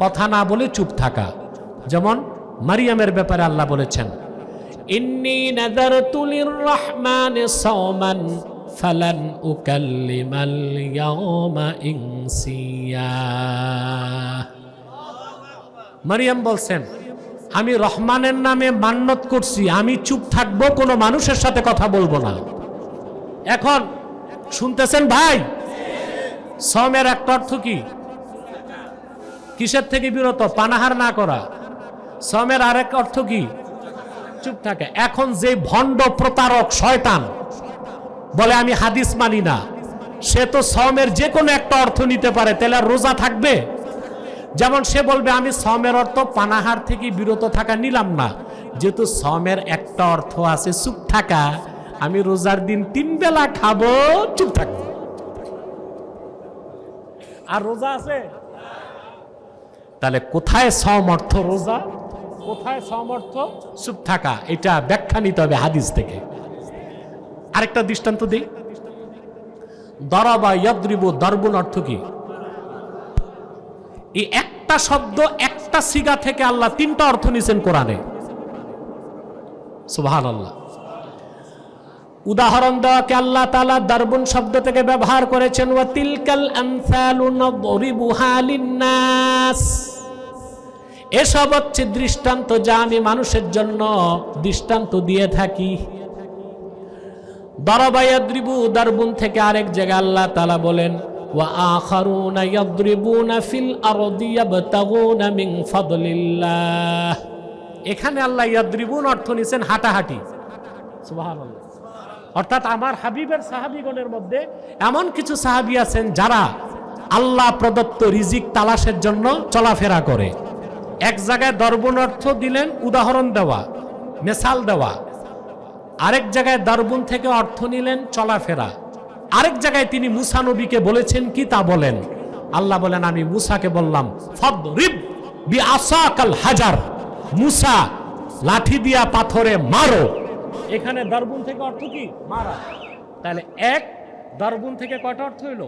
কথা না বলে চুপ থাকা। যেমন মারিয়ামের ব্যাপারে আল্লাহ বলেছেন, ইন্নী নাযারতু লিররহমানি সাওমান ফালান উকাল্লিমাল ইয়াওমা ইনসিয়া। মারিয়াম বলছেন, আমি রহমানের নামে মান্নত করছি, আমি চুপ থাকবো, কোনো মানুষের সাথে কথা বলবো না। এখন শুনতেছেন ভাই, সমের একটা অর্থ কি? কিসের থেকে বিরত? পানাহার না করা। সমের আরেক অর্থ কি? চুপ থাকে। এখন যে ভণ্ড প্রতারক শয়তান বলে আমি হাদিস মানি না, সে তো সমের যে কোনো একটা অর্থ নিতে পারে, তাহলে আর রোজা থাকবে? যেমন সে বলবে আমি সমের অর্থ পানাহার থেকে বিরত থাকা নিলাম না, যেহেতু সমের একটা অর্থ আছে চুপ থাকা, আমি রোজার দিন 3 বেলা খাবো, চুপ থাকবো। আর রোজা আছে? তাহলে কোথায় সম অর্থ রোজা, কোথায় সম অর্থ চুপ থাকা? এটা ব্যাখ্যা নিতে হবে হাদিস থেকে। আরেকটা দৃষ্টান্ত দিই। দরাবা ইয়াদরিবু, দরবুন অর্থ কি? এই একটা শব্দ একটা সিগা থেকে আল্লাহ 3টা অর্থ নিয়েছেন কোরআনে। সুবহানাল্লাহ। উদাহরণ দেওয়াকে আল্লাহ তাআলা দরবুন শব্দ থেকে ব্যবহার করেছেন, ওয়া তিলকাল আমসালু নাদরিবুহা লিন্নাস। এসব হচ্ছে দৃষ্টান্ত যা আমি মানুষের জন্য দৃষ্টান্ত দিয়ে থাকি। দরাবা ইয়াদরিবু, দরবুন থেকে আরেক জায়গায় আল্লাহ তাআলা বলেন, ওয়া আখারুনা ইয়াদরিবুনা ফিল আরদি ইয়াবতাগুনা মিন ফাদলিল্লাহ। এখানে আল্লাহ ইয়াদরিবুন অর্থ নিয়েছেন হাঁটাহাঁটি। সুবহানাল্লাহ। অর্থাৎ আমার হাবিবের সাহাবীগণের মধ্যে এমন কিছু সাহাবী আছেন যারা আল্লাহ প্রদত্ত রিজিক তালাশের জন্য চলাফেরা করে। এক জায়গায় দরবুন অর্থ দিলেন উদাহরণ দেওয়া, মেসাল দেওয়া। আরেক জায়গায় দরবুন থেকে অর্থ নিলেন চলাফেরা। আরেক জায়গায় তিনি মুসা নবীকে বলেছেন কি তা বলেন। আল্লাহ বলেন আমি মুসাকে বললাম ফাদরিব বিআসাকাল হাজার, মুসা লাঠি দিয়া পাথরে মারো। এখানে দরবুন থেকে অর্থ কি? মারা। তাহলে এক দরবুন থেকে কয়টা অর্থ হইল?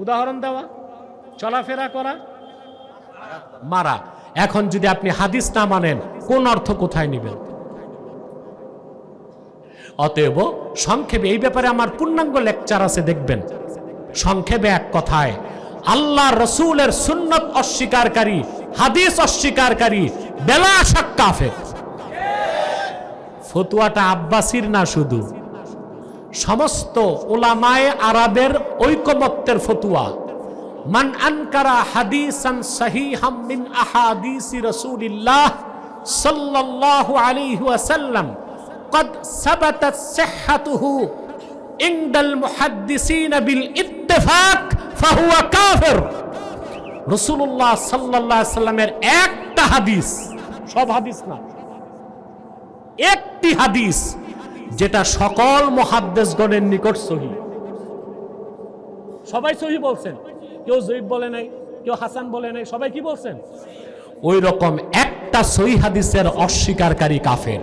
উদাহরণ দেওয়া, চলাফেরা করা, মারা। এখন যদি আপনি হাদিস না মানেন, কোন অর্থ কোথায় নেবেন? অতএব সংক্ষেপে এই ব্যাপারে আমার পূর্ণাঙ্গ লেকচার আছে, দেখবেন। সংক্ষেপে এক কথায়, আল্লাহ রসুলের সুন্নত অস্বীকারী, হাদিস অস্বীকারী বেলা শাক কাফের। ফতুয়াটা আব্বাসির না, শুধু সমস্ত উলামায়ে আরবের ঐকমত্যের ফতুয়া। মান আনকারা হাদিসান সহিহাম মিন আহাদিসি রাসূলিল্লাহ সাল্লাল্লাহু আলাইহি ওয়াসাল্লাম قد ثبتت صحته عند المحدثين بالاتفاق فهو كافر। রাসূলুল্লাহ সাল্লাল্লাহু আলাইহি ওয়াসাল্লামের একটা হাদিস, সব হাদিস না, একটি হাদিস যেটা সকল মুহাদ্দিসগণের নিকট সহিহ, সবাই সহিহ বলছেন, কেউ যঈফ বলে নাই, কেউ হাসান বলে নাই, সবাই কি বলছেন? ওই রকম একটা সহিহ হাদিসের অস্বীকারী কাফের।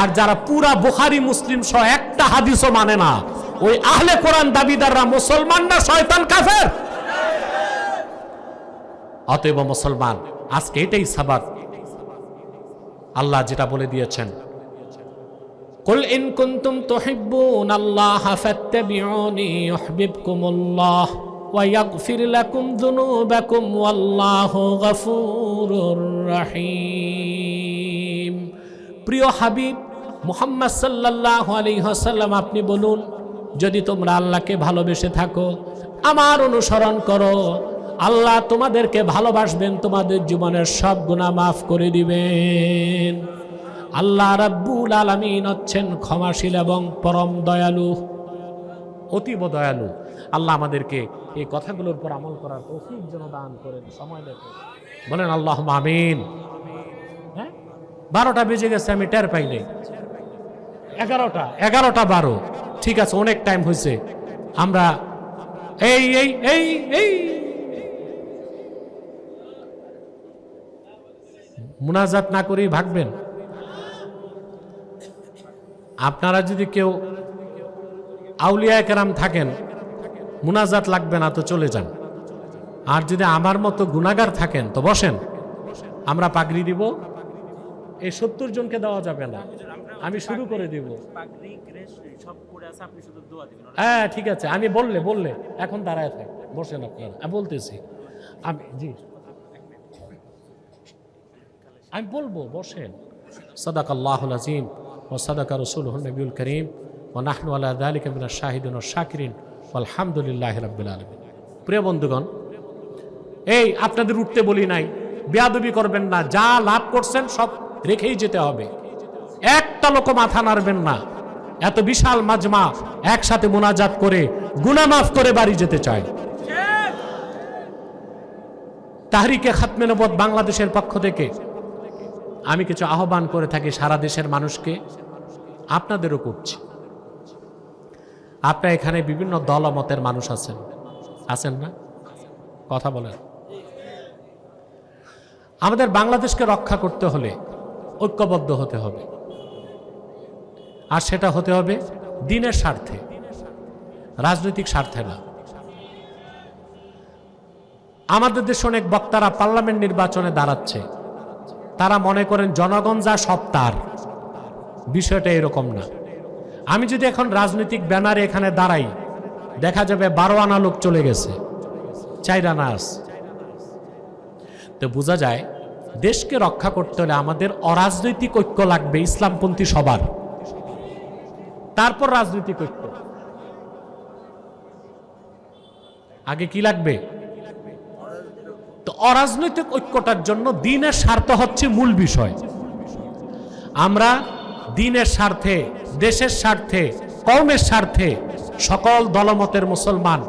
আর যারা পুরা বুখারী মুসলিম সহ একটা হাদিসও মানে না, ওই আহলে কোরআন দাবিদাররা মুসলমান না শয়তান কাফের। অতএব মুসলমান, আজকে এটাই সাবাত। আল্লাহ যেটা বলে দিয়েছেন, কুল ইন কুনতুম তুহিব্বুনাল্লাহা ফাত্তাবিউনি ইউহিব্বুকুমুল্লাহ ওয়া ইয়াগফির লাকুম যুনুবাকুম ওয়াল্লাহু গফুরুর রহিম। প্রিয় হাবিব মুহাম্মদ সাল্লাল্লাহু আলাইহি ওয়াসাল্লাম, আপনি বলুন, যদি তোমরা আল্লাহকে ভালোবেসে থাকো, আমার অনুসরণ করো, আল্লাহ তোমাদেরকে ভালোবাসবেন, তোমাদের জীবনের সব গুনাহ মাফ করে দিবেন। আল্লাহ রাব্বুল আলামিন হচ্ছেন ক্ষমাশীল এবং পরম দয়ালু, অতীব দয়ালু। আল্লাহ আমাদেরকে এই কথাগুলোর উপর আমল করার তৌফিক যেন দান করেন। সময় দেখো। বলেন আল্লাহুম্মা আমিন। 12টা বেজে গেছে, আমি টের পাই নাই। 11টা 12, ঠিক আছে, অনেক টাইম হয়েছে। আমরা এই এই এই এই মুনাজাত না করেই ভাগবেন? আপনারা যদি কেউ আউলিয়া কেরাম থাকেন, মুনাজাত লাগবে না তো চলে যান। আর যদি আমার মতো গুনাহগার থাকেন তো বসেন, আমরা পাগড়ি দিব। এই 70 জনকে দেওয়া যাবে না, আমি শুরু করে দিব। হ্যাঁ ঠিক আছে, আমি বললে এখন দাঁড়ায় থাক, বসেন আপনারা, আমি বলতেছি। আমি বলবো, বসেন। সাদাকাল্লাহুল আযীম ওয়া সাদাকা রাসূলুহুন নবিয়ুল কারীম ওয়া নাহনু আলা যালিকা মিনাশ শাহিদিন ওয়াশ শাকিরিন আলহামদুলিল্লাহি রাব্বিল আলামিন। প্রিয় বন্ধুগণ, এই আপনাদের উঠতে বলি নাই, বেয়াদবি করবেন না। যা লাভ করছেন সব রেখেই যেতে হবে, একটা লোক মাথা নাড়বেন না। এত বিশাল মাজমা একসাথে মুনাজাত করে গুনাহ মাফ করে বাড়ি যেতে চায়। তাহরিকে খাতমে নবুয়ত বাংলাদেশের পক্ষ থেকে আমি কিছু আহ্বান করে থাকি সারা দেশের মানুষকে, আপনাদেরও করছি। আপনারা এখানে বিভিন্ন দলমতের মানুষ আছেন না? কথা বলেন। আমাদের বাংলাদেশকে রক্ষা করতে হলে ঐক্যবদ্ধ হতে হবে, আর সেটা হতে হবে দ্বীনের স্বার্থে, রাজনৈতিক স্বার্থে না। আমাদের দেশে অনেক বক্তারা পার্লামেন্ট নির্বাচনে দাঁড়াচ্ছে, তারা মনে করেন জনগণ যা সব তার। বিষয়টা এরকম না। আমি যদি এখন রাজনৈতিক ব্যানারে এখানে দাঁড়াই, দেখা যাবে 12 আনা লোক চলে গেছে, 4 আনা আছে। তো বোঝা যায় দেশকে রক্ষা করতে হলে আমাদের অরাজনৈতিক ঐক্য লাগবে, ইসলামপন্থী সবার, তারপর রাজনৈতিক ঐক্য। আগে কি লাগবে? তো অরাজনৈতিক ঐক্যটার জন্য দ্বীনের স্বার্থ হচ্ছে মূল বিষয়। আমরা দ্বীনের স্বার্থে, দেশের স্বার্থে, কওমের স্বার্থে সকল দলমতের মুসলমান